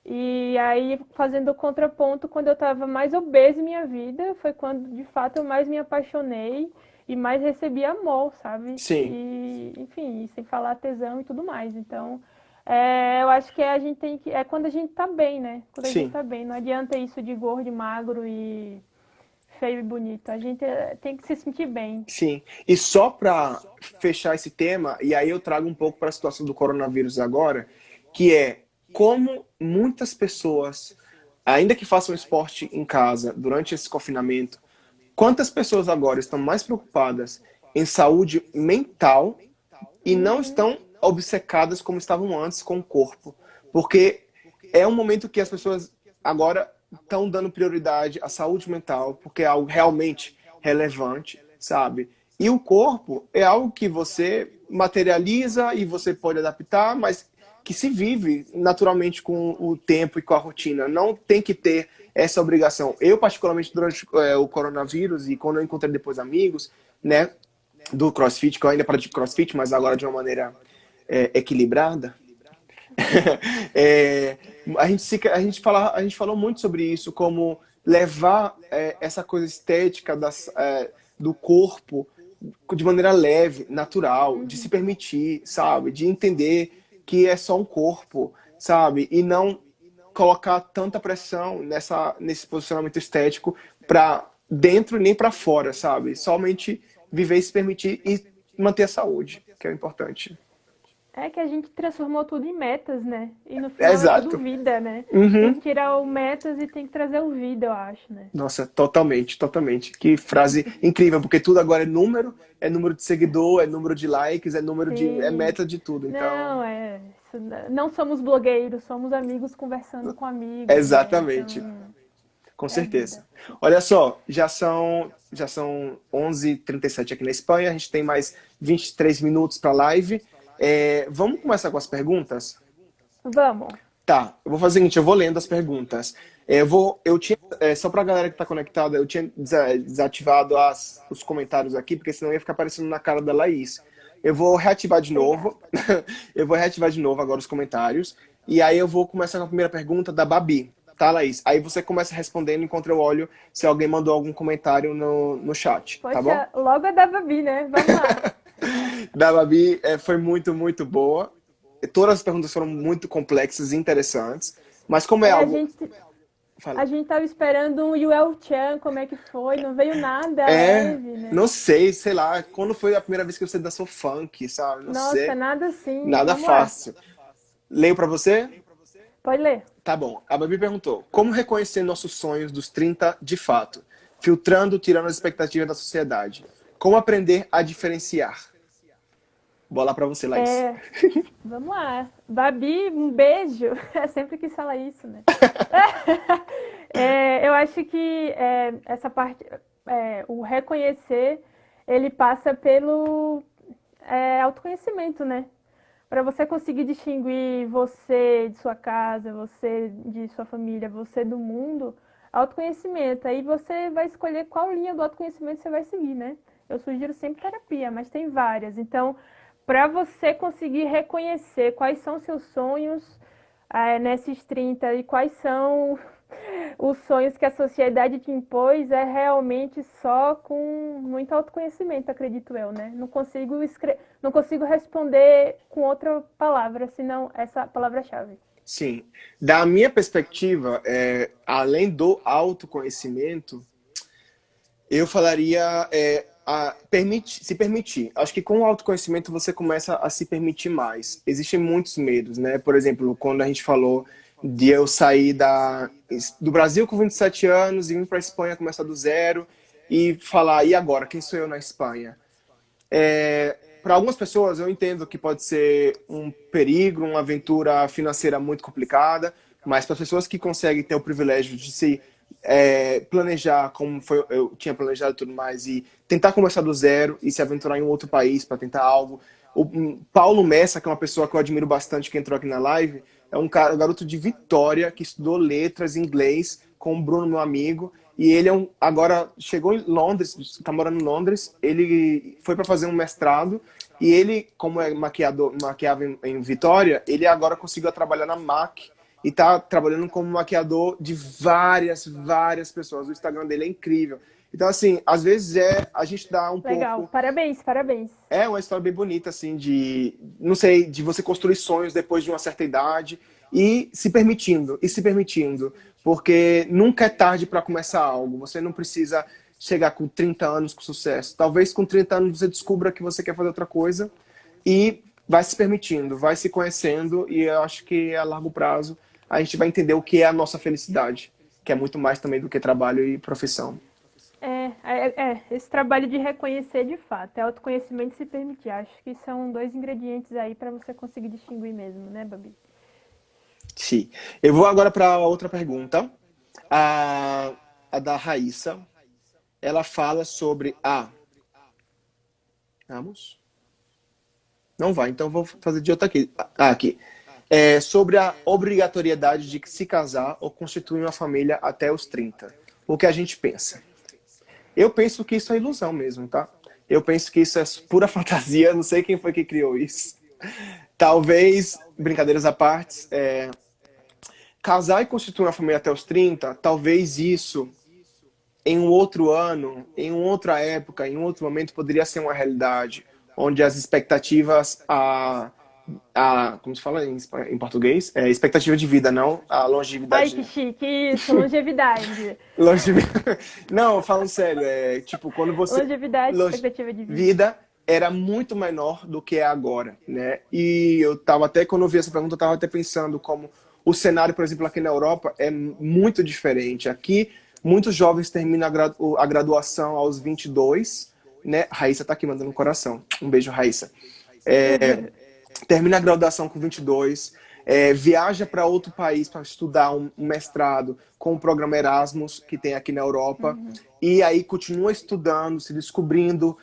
E aí, fazendo o contraponto, quando eu estava mais obesa em minha vida, foi quando de fato eu mais me apaixonei e mais recebi amor, sabe? Sim, E, enfim, sem falar tesão e tudo mais. Então, eu acho que a gente tem que. É quando a gente tá bem, né? Quando a gente sim, tá bem. Não adianta isso de gordo e magro e feio e bonito. A gente tem que se sentir bem. sim. E só para fechar esse tema, e aí eu trago um pouco para a situação do coronavírus agora, que é como muitas pessoas, ainda que façam esporte em casa durante esse confinamento, quantas pessoas agora estão mais preocupadas em saúde mental e não Uhum. estão obcecadas como estavam antes com o corpo. Porque é um momento que as pessoas agora estão dando prioridade à saúde mental, porque é algo realmente relevante, sabe? E o corpo é algo que você materializa e você pode adaptar, mas que se vive naturalmente com o tempo e com a rotina. Não tem que ter essa obrigação. Eu, particularmente, durante o coronavírus e quando eu encontrei depois amigos, né, do CrossFit, que eu ainda pratico CrossFit, mas agora de uma maneira equilibrada. é, a gente falou muito sobre isso, como levar essa coisa estética do corpo de maneira leve, natural, de se Uhum. permitir, sabe? De entender que é só um corpo, sabe? E não colocar tanta pressão nesse posicionamento estético para dentro e nem para fora, sabe? Somente viver e se permitir e manter a saúde, que é o importante. É que a gente transformou tudo em metas, né? E no É final é tudo exato. vida, né? Tem Uhum. que tirar o metas e tem que trazer o vida, eu acho, né? Nossa, totalmente, totalmente. Que frase incrível, porque tudo agora é número de seguidor, é número de likes, é Sim. meta de tudo. Então, Não, não somos blogueiros, somos amigos conversando com amigos, né? exatamente, Então, com é a vida. certeza. Olha só, já são 11h37 aqui na Espanha, a gente tem mais 23 minutos para a live. Vamos começar com as perguntas? Vamos. Tá, eu vou fazer o seguinte, eu vou lendo as perguntas. Eu tinha, só pra galera que tá conectada, eu tinha desativado os comentários aqui, porque senão ia ficar aparecendo na cara da Laís. Eu vou reativar de Obrigada. novo. Eu vou reativar de novo agora os comentários. E aí eu vou começar com a primeira pergunta da Babi, tá, Laís? Aí você começa respondendo enquanto eu olho se alguém mandou algum comentário no chat, tá bom? Poxa, logo é da Babi, né? Vamos lá. Da Babi foi muito, muito boa. Todas as perguntas foram muito complexas e interessantes. Mas como é É, algo. a Fala. gente tava esperando um Yuel Chan, como é que foi? Não veio nada É, leve, né? não sei, sei lá, quando foi a primeira vez que você dançou funk, sabe? Não Nossa, sei. nada assim. Nada Vamos lá. fácil. Leio pra você? Pode ler. Tá bom. A Babi perguntou: como reconhecer nossos sonhos dos 30 de fato? Filtrando, tirando as expectativas da sociedade. Como aprender a diferenciar? Bola pra você, Laís. É, vamos lá. Babi, um beijo. É sempre que fala isso, né? Eu acho que essa parte, o reconhecer, ele passa pelo autoconhecimento, né? Para você conseguir distinguir você de sua casa, você de sua família, você do mundo, autoconhecimento. Aí você vai escolher qual linha do autoconhecimento você vai seguir, né? Eu sugiro sempre terapia, mas tem várias. Então, para você conseguir reconhecer quais são seus sonhos nesses 30 e quais são os sonhos que a sociedade te impôs, é realmente só com muito autoconhecimento, acredito eu, né? Não consigo responder com outra palavra, senão essa palavra-chave. Sim. Da minha perspectiva, além do autoconhecimento, eu falaria se permitir. Acho que com o autoconhecimento você começa a se permitir mais. Existem muitos medos, né? Por exemplo, quando a gente falou de eu sair do Brasil com 27 anos e vir para a Espanha começar do zero e falar, e agora? Quem sou eu na Espanha? Para algumas pessoas, eu entendo que pode ser um perigo, uma aventura financeira muito complicada, mas para as pessoas que conseguem ter o privilégio de se planejar como foi, eu tinha planejado e tudo mais, e tentar começar do zero e se aventurar em um outro país para tentar algo. O Paulo Messa, que é uma pessoa que eu admiro bastante, que entrou aqui na live, é um garoto de Vitória, que estudou letras em inglês com o Bruno, meu amigo, e ele agora chegou em Londres, está morando em Londres, ele foi para fazer um mestrado, e ele, como é maquiava em Vitória, ele agora conseguiu trabalhar na MAC, e tá trabalhando como maquiador de várias pessoas. O Instagram dele é incrível. Então, assim, às vezes a gente dá um Legal. pouco. Parabéns, parabéns. É uma história bem bonita, assim, não sei, de você construir sonhos depois de uma certa idade e se permitindo, porque nunca é tarde para começar algo. Você não precisa chegar com 30 anos com sucesso. Talvez com 30 anos você descubra que você quer fazer outra coisa e vai se permitindo, vai se conhecendo, e eu acho que a largo prazo a gente vai entender o que é a nossa felicidade, que é muito mais também do que trabalho e profissão. Esse trabalho de reconhecer de fato, é autoconhecimento e se permitir. Acho que são dois ingredientes aí para você conseguir distinguir mesmo, né, Babi? Sim. Eu vou agora para outra pergunta. A da Raíssa. Ela fala sobre a. Vamos? Não vai, então vou fazer de outra aqui. Aqui. Sobre a obrigatoriedade de se casar ou constituir uma família até os 30. O que a gente pensa? Eu penso que isso é ilusão mesmo, tá? Eu penso que isso é pura fantasia, não sei quem foi que criou isso. Talvez, brincadeiras à parte, casar e constituir uma família até os 30, talvez isso, em um outro ano, em uma outra época, em um outro momento, poderia ser uma realidade, onde as expectativas, como se fala em português? Expectativa de vida, não a Ai, longevidade. que chique, isso, longevidade. Não, falando sério, tipo, quando você. Longevidade, expectativa de vida. Vida era muito menor do que é agora, né? E eu tava até, quando eu vi essa pergunta, eu tava até pensando como o cenário, por exemplo, aqui na Europa é muito diferente. Aqui, muitos jovens terminam a graduação aos 22, né? Raíssa tá aqui mandando um coração. Um beijo, Raíssa. Termina a graduação com 22, viaja para outro país para estudar um mestrado com o programa Erasmus, que tem aqui na Europa, e aí continua estudando, se descobrindo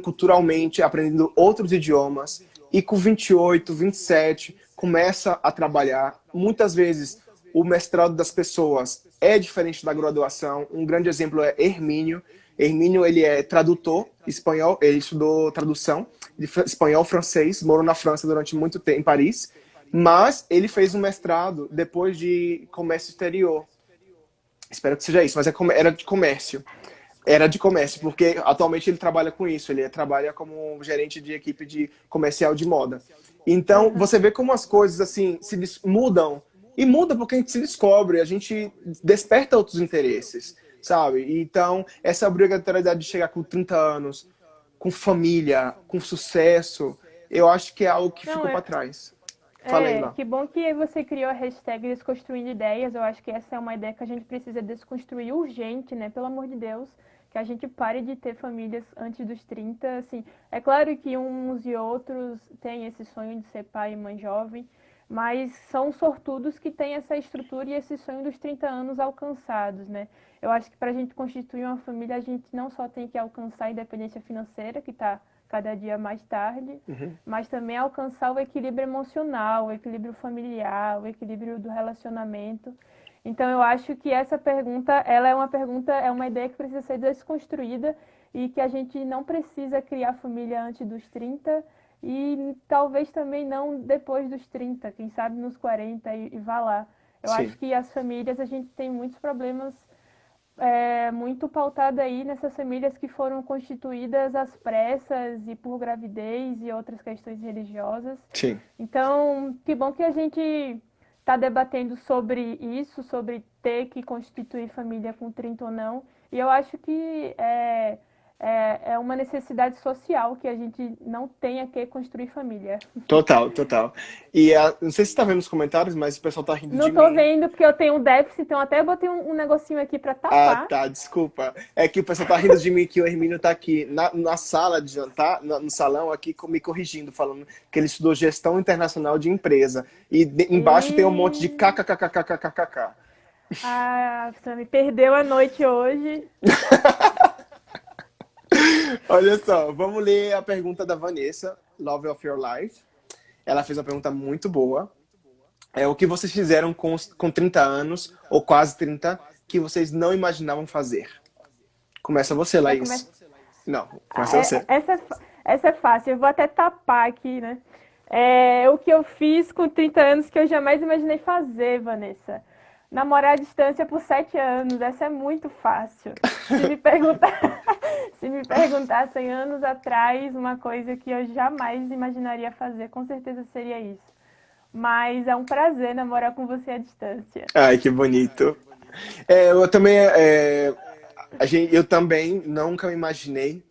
culturalmente, aprendendo outros idiomas, e com 28, 27, começa a trabalhar. Muitas vezes, o mestrado das pessoas é diferente da graduação. Um grande exemplo é Hermínio. Hermínio, ele é tradutor espanhol, ele estudou tradução de espanhol, francês, morou na França durante muito tempo, em Paris, mas ele fez um mestrado depois de comércio exterior. Espero que seja isso, mas era de comércio. Era de comércio, porque atualmente ele trabalha com isso, ele trabalha como gerente de equipe de comercial de moda. Então, você vê como as coisas assim mudam, e muda porque a gente se descobre, a gente desperta outros interesses, sabe? Então, essa obrigatoriedade de chegar com 30 anos, com família, com sucesso, eu acho que é algo que Não, ficou para trás. Fala aí, lá. que bom que você criou a hashtag Desconstruindo Ideias. Eu acho que essa é uma ideia que a gente precisa desconstruir urgente, né? Pelo amor de Deus, que a gente pare de ter famílias antes dos 30. Assim, é claro que uns e outros têm esse sonho de ser pai e mãe jovem, mas são sortudos que têm essa estrutura e esse sonho dos 30 anos alcançados, né? Eu acho que para a gente constituir uma família, a gente não só tem que alcançar a independência financeira, que está cada dia mais tarde, mas também alcançar o equilíbrio emocional, o equilíbrio familiar, o equilíbrio do relacionamento. Então eu acho que essa pergunta, é uma ideia que precisa ser desconstruída e que a gente não precisa criar família antes dos 30 e talvez também não depois dos 30, quem sabe nos 40 e vá lá. Eu Sim. acho que as famílias, a gente tem muitos problemas muito pautada aí nessas famílias que foram constituídas às pressas e por gravidez e outras questões religiosas. Sim. Então, que bom que a gente está debatendo sobre isso, sobre ter que constituir família com 30 ou não. E eu acho que é uma necessidade social que a gente não tenha que construir família. Total, total. E não sei se você tá vendo os comentários, mas o pessoal tá rindo Não de tô mim. vendo porque eu tenho um déficit, então até botei um negocinho aqui para tapar. Tá, desculpa. É que o pessoal tá rindo de mim que o Hermínio tá aqui na sala de jantar, no salão aqui, me corrigindo, falando que ele estudou gestão internacional de empresa. E embaixo tem um monte de kkkkkkkkk. Ah, você me perdeu a noite hoje. Olha só, vamos ler a pergunta da Vanessa, Love of Your Life. Ela fez uma pergunta muito boa. É o que vocês fizeram com 30 anos, ou quase 30, que vocês não imaginavam fazer? Começa você, Já começa. Laís. Não, Ah, começa você. essa é fácil, eu vou até tapar aqui, né? É o que eu fiz com 30 anos que eu jamais imaginei fazer, Vanessa. Namorar à distância por 7 anos, essa é muito fácil. Se me perguntar, se me perguntassem anos atrás uma coisa que eu jamais imaginaria fazer, com certeza seria isso. Mas é um prazer namorar com você à distância. Ai, que bonito. Eu também, eu também nunca me imaginei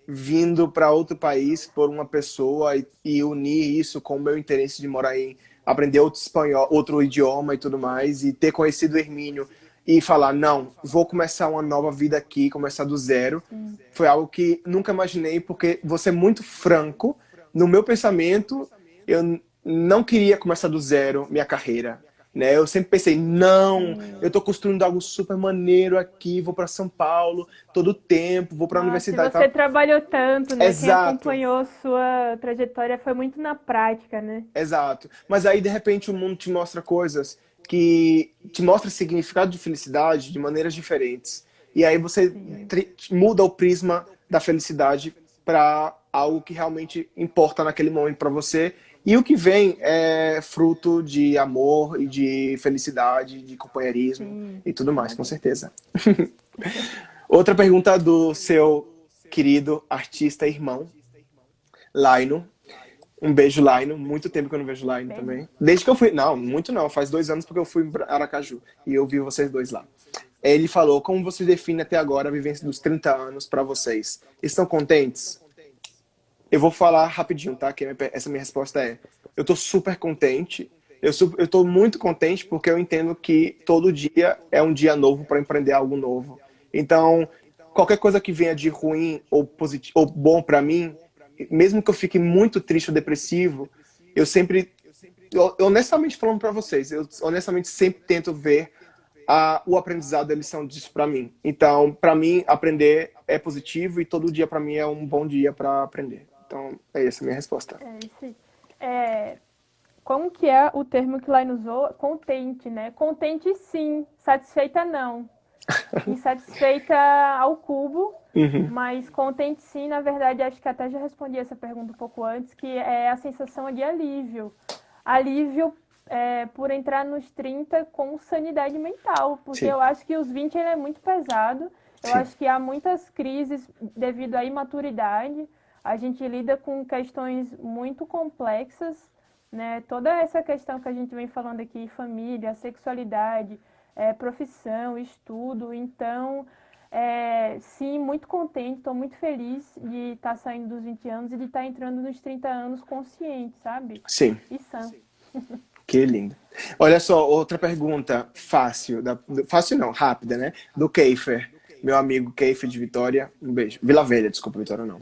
vindo para outro país por uma pessoa e unir isso com o meu interesse de morar em aprender outro espanhol, outro idioma e tudo mais, e ter conhecido o Hermínio e falar, não, vou começar uma nova vida aqui, começar do zero. Sim, Foi algo que nunca imaginei, porque você é muito franco. No meu pensamento, eu não queria começar do zero minha carreira. Né? Eu sempre pensei, não, eu sim. estou construindo algo super maneiro aqui, vou para São Paulo todo tempo, vou para a Nossa, e universidade e você tal. trabalhou tanto, né? Quem Exato, acompanhou sua trajetória foi muito na prática, né? exato. Mas aí, de repente, o mundo te mostra coisas que te mostra significado de felicidade de maneiras diferentes. E aí você Sim. muda o prisma da felicidade para algo que realmente importa naquele momento para você. E o que vem é fruto de amor e de felicidade, de companheirismo Sim, e tudo mais, com verdade. certeza. Outra pergunta do seu querido artista irmão, Laino. Um beijo, Laino. Muito tempo que eu não vejo Laino Beijo. também. Desde que eu fui. Não, muito não. Faz 2 anos porque eu fui em Aracaju. E eu vi vocês dois lá. Ele falou: como você define até agora a vivência dos 30 anos para vocês? Estão contentes? Eu vou falar rapidinho, tá? Que essa minha resposta é: eu tô super contente. Eu tô muito contente porque eu entendo que todo dia é um dia novo para empreender algo novo. Então, qualquer coisa que venha de ruim ou positivo ou bom para mim, mesmo que eu fique muito triste ou depressivo, eu sempre, honestamente falando para vocês, eu honestamente sempre tento ver o aprendizado, a lição disso para mim. Então, para mim, aprender é positivo e todo dia para mim é um bom dia para aprender. Então, é essa a minha resposta. É isso aí. É, como que é o termo que Laine usou? Contente, né? Contente sim, satisfeita não. Insatisfeita ao cubo, Uhum. mas contente sim, na verdade, acho que até já respondi essa pergunta um pouco antes, que é a sensação de alívio. Alívio por entrar nos 30 com sanidade mental, porque Sim, eu acho que os 20 ele é muito pesado, eu sim, acho que há muitas crises devido à imaturidade, a gente lida com questões muito complexas, né? Toda essa questão que a gente vem falando aqui, família, sexualidade, profissão, estudo. Então, sim, muito contente, estou muito feliz de estar saindo dos 20 anos e de estar entrando nos 30 anos consciente, sabe? sim. E sã. Que lindo. Olha só, outra pergunta fácil, fácil não, rápida, né? Do Keifer, meu amigo Keifer de Vitória. Um beijo. Vila Velha, desculpa, Vitória não.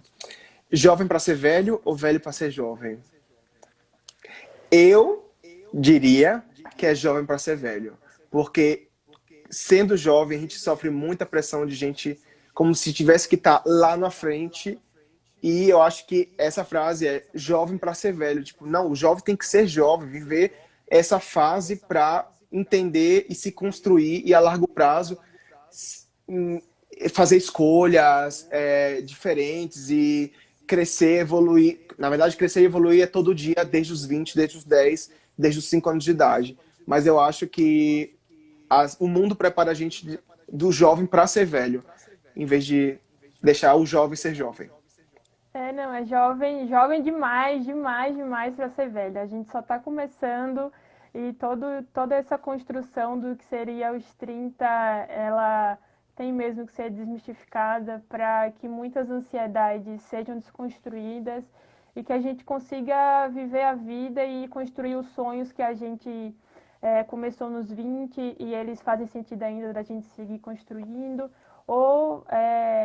Jovem para ser velho ou velho para ser jovem? Eu diria que é jovem para ser velho, porque sendo jovem a gente sofre muita pressão de gente como se tivesse que estar lá na frente. E eu acho que essa frase é jovem para ser velho. Tipo, não, o jovem tem que ser jovem, viver essa fase para entender e se construir e a largo prazo fazer escolhas diferentes e crescer, evoluir. Na verdade, crescer e evoluir é todo dia, desde os 20, desde os 10, desde os 5 anos de idade. Mas eu acho que o mundo prepara a gente do jovem para ser velho, em vez de deixar o jovem ser jovem. Não, é jovem, jovem demais, demais, demais para ser velha. A gente só está começando e toda essa construção do que seria os 30, ela tem mesmo que ser desmistificada para que muitas ansiedades sejam desconstruídas e que a gente consiga viver a vida e construir os sonhos que a gente começou nos 20 e eles fazem sentido ainda da gente seguir construindo ou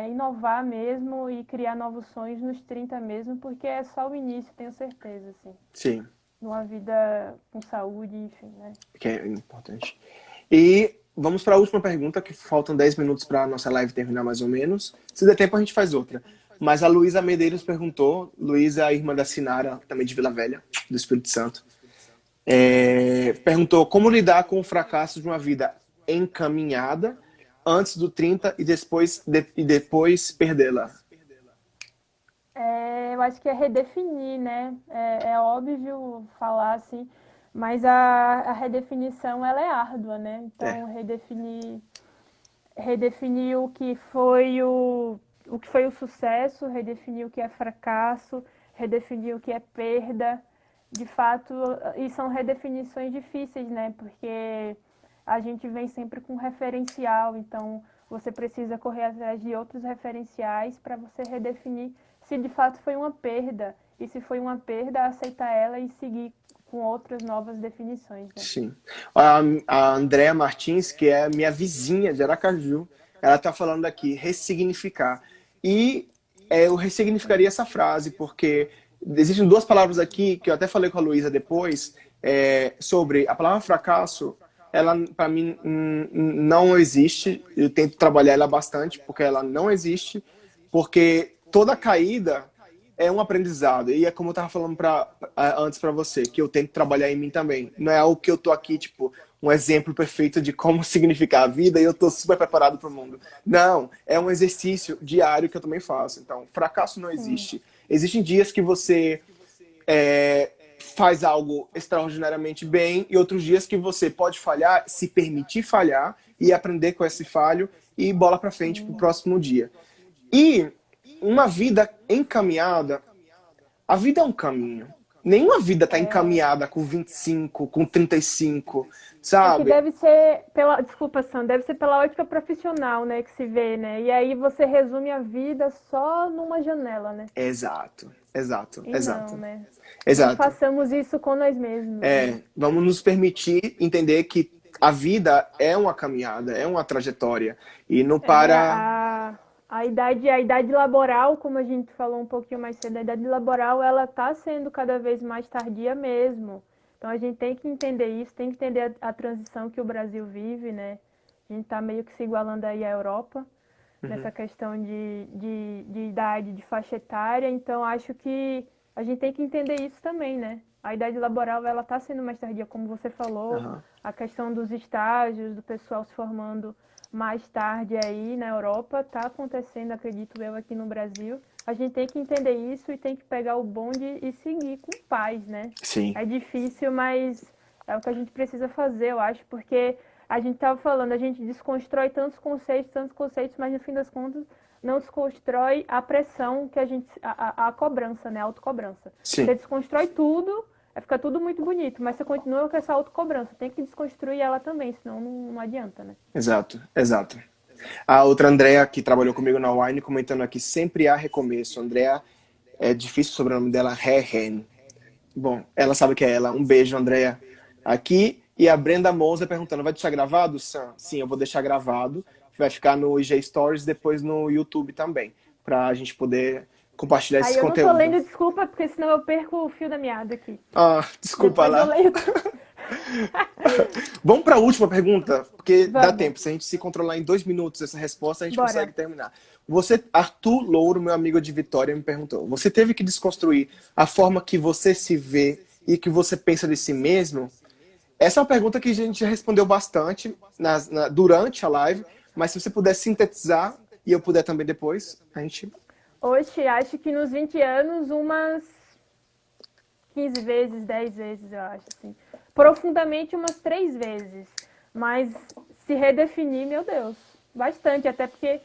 inovar mesmo e criar novos sonhos nos 30 mesmo, porque é só o início, tenho certeza, assim. Sim, Numa vida com saúde, enfim, né? que é importante. E vamos para a última pergunta, que faltam 10 minutos para a nossa live terminar mais ou menos. Se der tempo, a gente faz outra. Mas a Luísa Medeiros perguntou, Luísa, a irmã da Sinara, também de Vila Velha, do Espírito Santo, perguntou como lidar com o fracasso de uma vida encaminhada antes do 30 e depois perdê-la. Eu acho que é redefinir, né? É óbvio falar assim, mas a redefinição ela é árdua, né? Então, redefinir o que foi o sucesso, redefinir o que é fracasso, redefinir o que é perda. De fato, e são redefinições difíceis, né? Porque a gente vem sempre com referencial, então você precisa correr atrás de outros referenciais para você redefinir se de fato foi uma perda. E se foi uma perda, aceitar ela e seguir com outras novas definições. Né? Sim. A Andréa Martins, que é minha vizinha de Aracaju, ela está falando aqui, ressignificar. E eu ressignificaria essa frase, porque existem duas palavras aqui, que eu até falei com a Luísa depois, sobre a palavra fracasso, ela para mim não existe, eu tento trabalhar ela bastante, porque ela não existe, porque toda caída é um aprendizado. E é como eu estava falando antes para você, que eu tenho que trabalhar em mim também. Não é algo que eu tô aqui, tipo, um exemplo perfeito de como significar a vida e eu tô super preparado para o mundo. Não, é um exercício diário que eu também faço. Então, fracasso não existe. Existem dias que você faz algo extraordinariamente bem e outros dias que você pode falhar, se permitir falhar e aprender com esse falho e bola para frente para o próximo dia. E uma vida encaminhada, a vida é um caminho. Nenhuma vida está encaminhada com 25, com 35, sabe? É que deve ser desculpa, Sam, deve ser pela ótica profissional, né, que se vê, né? E aí você resume a vida só numa janela, né? Exato. Não, né? Exato. Não façamos isso com nós mesmos. Né? Vamos nos permitir entender que a vida é uma caminhada, é uma trajetória. E não para... A idade laboral, como a gente falou um pouquinho mais cedo, a idade laboral ela está sendo cada vez mais tardia mesmo. Então a gente tem que entender isso, tem que entender a transição que o Brasil vive, né? A gente está meio que se igualando aí à Europa, nessa questão de idade, de faixa etária. Então acho que a gente tem que entender isso também, né? A idade laboral ela está sendo mais tardia, como você falou, a questão dos estágios, do pessoal se formando mais tarde aí na Europa, está acontecendo, acredito eu, aqui no Brasil. A gente tem que entender isso e tem que pegar o bonde e seguir com paz, né? Sim. É difícil, mas é o que a gente precisa fazer, eu acho, porque a gente estava falando, a gente desconstrói tantos conceitos, mas no fim das contas não desconstrói a pressão que a cobrança, né? A autocobrança. Sim. Você desconstrói tudo, fica tudo muito bonito, mas você continua com essa autocobrança. Tem que desconstruir ela também, senão não adianta, né? Exato. A outra Andréa, que trabalhou comigo na Wine, comentando aqui, sempre há recomeço. Andréa, é difícil o sobrenome dela, Rehen. Bom, ela sabe que é ela. Um beijo, Andréa. Aqui, e a Brenda Moser perguntando, vai deixar gravado, Sam? Sim, eu vou deixar gravado. Vai ficar no IG Stories, depois no YouTube também, pra gente poder compartilhar esse conteúdo. Eu não tô lendo, desculpa, porque senão eu perco o fio da meada aqui. Desculpa lá. Vamos para a última pergunta, porque dá tempo. Se a gente se controlar em 2 minutos essa resposta, a gente consegue terminar. Arthur Louro, meu amigo de Vitória, me perguntou, você teve que desconstruir a forma que você se vê e que você pensa de si mesmo? Essa é uma pergunta que a gente já respondeu bastante durante a live, mas se você puder sintetizar, e eu puder também depois, a gente... Hoje, acho que nos 20 anos, umas 15 vezes, 10 vezes, eu acho, assim. Profundamente, umas 3 vezes. Mas se redefinir, meu Deus, bastante. Até porque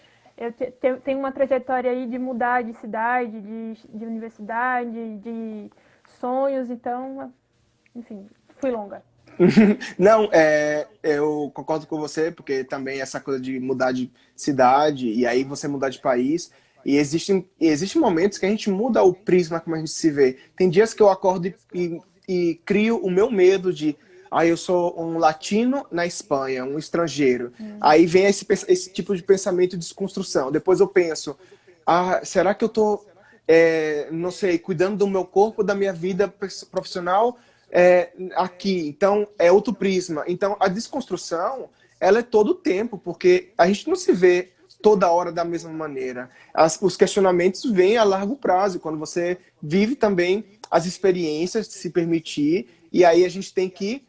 eu tenho uma trajetória aí de mudar de cidade, de universidade, de sonhos. Então, enfim, fui longa. Não, eu concordo com você, porque também essa coisa de mudar de cidade e aí você mudar de país, e existem momentos que a gente muda o prisma como a gente se vê. Tem dias que eu acordo e crio o meu medo de eu sou um latino na Espanha, um estrangeiro. Aí vem esse tipo de pensamento de desconstrução. Depois eu penso, será que eu tô, não sei, cuidando do meu corpo, da minha vida profissional aqui? Então, é outro prisma. Então, a desconstrução, ela é todo o tempo, porque a gente não se vê toda hora da mesma maneira. Os questionamentos vêm a largo prazo, quando você vive também as experiências de se permitir, e aí a gente tem que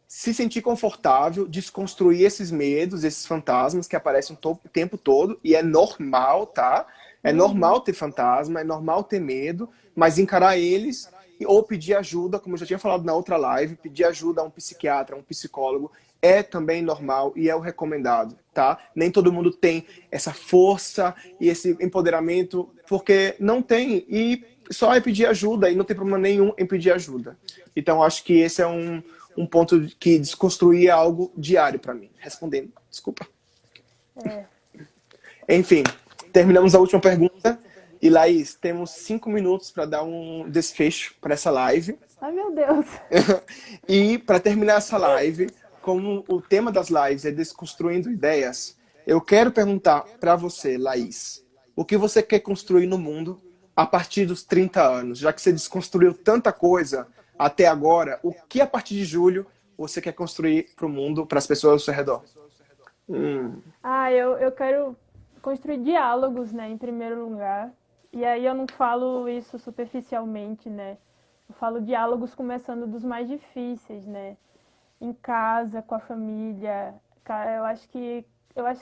se sentir confortável, desconstruir esses medos, esses fantasmas que aparecem o tempo todo, e é normal, tá? É Uhum. normal ter fantasma, é normal ter medo, mas encarar eles ou pedir ajuda, como eu já tinha falado na outra live, pedir ajuda a um psiquiatra, a um psicólogo, é também normal e é o recomendado, tá? Nem todo mundo tem essa força e esse empoderamento, porque não tem, e só é pedir ajuda, e não tem problema nenhum em pedir ajuda. Então, acho que esse é um ponto que desconstruir é algo diário para mim. Respondendo, desculpa. É. Enfim, terminamos a última pergunta. E, Laís, temos 5 minutos para dar um desfecho para essa live. Ai, meu Deus. E, para terminar essa live, como o tema das lives é desconstruindo ideias, eu quero perguntar para você, Laís, o que você quer construir no mundo a partir dos 30 anos? Já que você desconstruiu tanta coisa até agora, o que a partir de julho você quer construir para o mundo, para as pessoas ao seu redor? Eu quero construir diálogos, né, em primeiro lugar. E aí eu não falo isso superficialmente, né? Eu falo diálogos começando dos mais difíceis, né? Em casa, com a família. Eu acho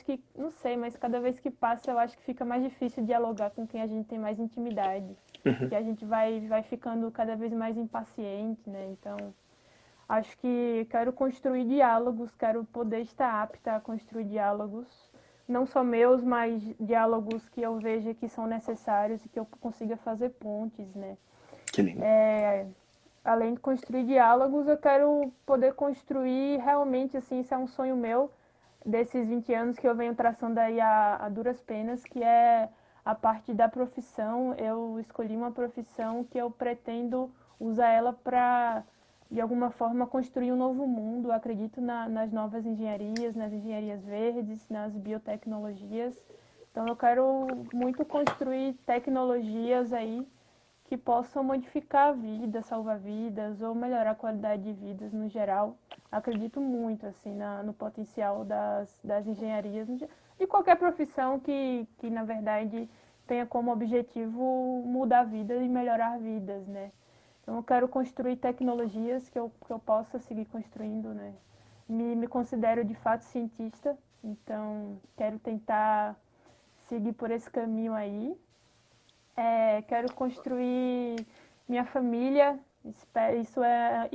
que, não sei, mas cada vez que passa, eu acho que fica mais difícil dialogar com quem a gente tem mais intimidade. Que a gente vai ficando cada vez mais impaciente, né? Então, acho que quero construir diálogos, quero poder estar apta a construir diálogos, não só meus, mas diálogos que eu veja que são necessários e que eu consiga fazer pontes, né? Que lindo. Além de construir diálogos, eu quero poder construir realmente, assim, isso é um sonho meu, desses 20 anos que eu venho traçando aí a duras penas, que é a parte da profissão. Eu escolhi uma profissão que eu pretendo usar ela para, de alguma forma, construir um novo mundo. Eu acredito nas novas engenharias, nas engenharias verdes, nas biotecnologias. Então, eu quero muito construir tecnologias aí que possam modificar a vida, salvar vidas ou melhorar a qualidade de vidas no geral. Acredito muito assim no potencial das engenharias, de qualquer profissão que, na verdade, tenha como objetivo mudar a vida e melhorar vidas, né? Então, eu quero construir tecnologias que eu possa seguir construindo, né? Me considero, de fato, cientista, então quero tentar seguir por esse caminho aí. Quero construir minha família. Isso é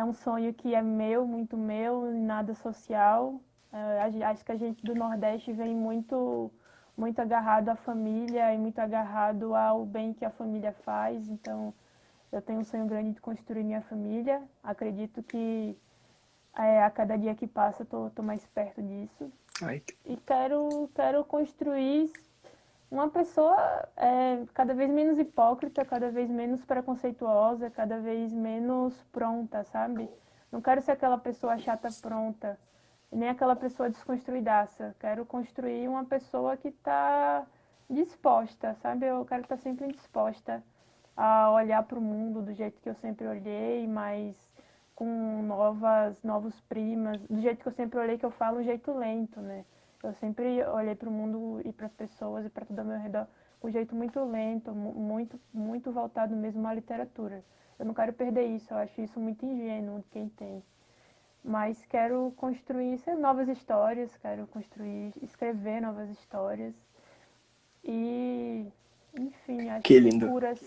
um sonho que é meu, muito meu, nada social. Acho que a gente do Nordeste vem muito, muito agarrado à família e muito agarrado ao bem que a família faz. Então, eu tenho um sonho grande de construir minha família. Acredito que a cada dia que passa tô mais perto disso. Ai, E quero construir uma pessoa cada vez menos hipócrita, cada vez menos preconceituosa, cada vez menos pronta, sabe? Não quero ser aquela pessoa chata pronta, nem aquela pessoa desconstruidaça. Quero construir uma pessoa que está disposta, sabe? Eu quero estar sempre disposta a olhar para o mundo do jeito que eu sempre olhei, mas com novos primas, do jeito que eu sempre olhei, que eu falo um jeito lento, né? Eu sempre olhei para o mundo e para as pessoas e para tudo ao meu redor com um jeito muito lento, muito, muito voltado mesmo à literatura. Eu não quero perder isso, eu acho isso muito ingênuo de quem tem. Mas quero construir novas histórias, quero construir, escrever novas histórias e, enfim, acho que que lindo. curas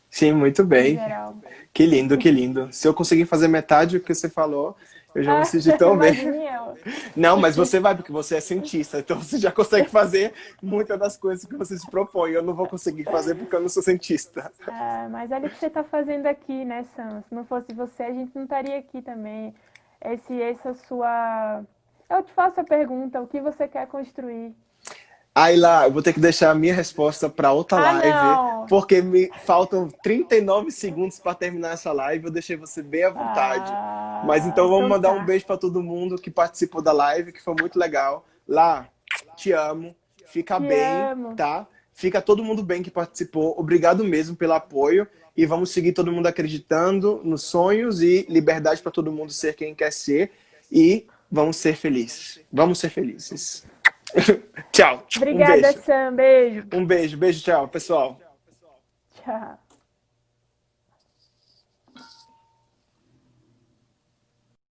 Sim, muito no bem. geral. Que lindo, que lindo. Se eu conseguir fazer metade do que você falou, eu já vou me sentir tão bem. Imagine eu. Não, mas você vai, porque você é cientista, então você já consegue fazer muitas das coisas que você se propõe. Eu não vou conseguir fazer porque eu não sou cientista. Mas olha o que você está fazendo aqui, né, Sam? Se não fosse você, a gente não estaria aqui também. Essa sua. Eu te faço a pergunta: o que você quer construir? Aí lá, eu vou ter que deixar a minha resposta para outra Ah, live, não! porque me faltam 39 segundos para terminar essa live. Eu deixei você bem à vontade. Mas então vamos Então mandar um tá. beijo para todo mundo que participou da live, que foi muito legal. Lá, te amo, fica Te bem, amo. tá? Fica todo mundo bem que participou. Obrigado mesmo pelo apoio e vamos seguir todo mundo acreditando nos sonhos e liberdade para todo mundo ser quem quer ser. e vamos ser felizes. Vamos ser felizes. Tchau. Um Obrigada, beijo. Sam. Beijo. Um beijo. Beijo, tchau, pessoal. Tchau.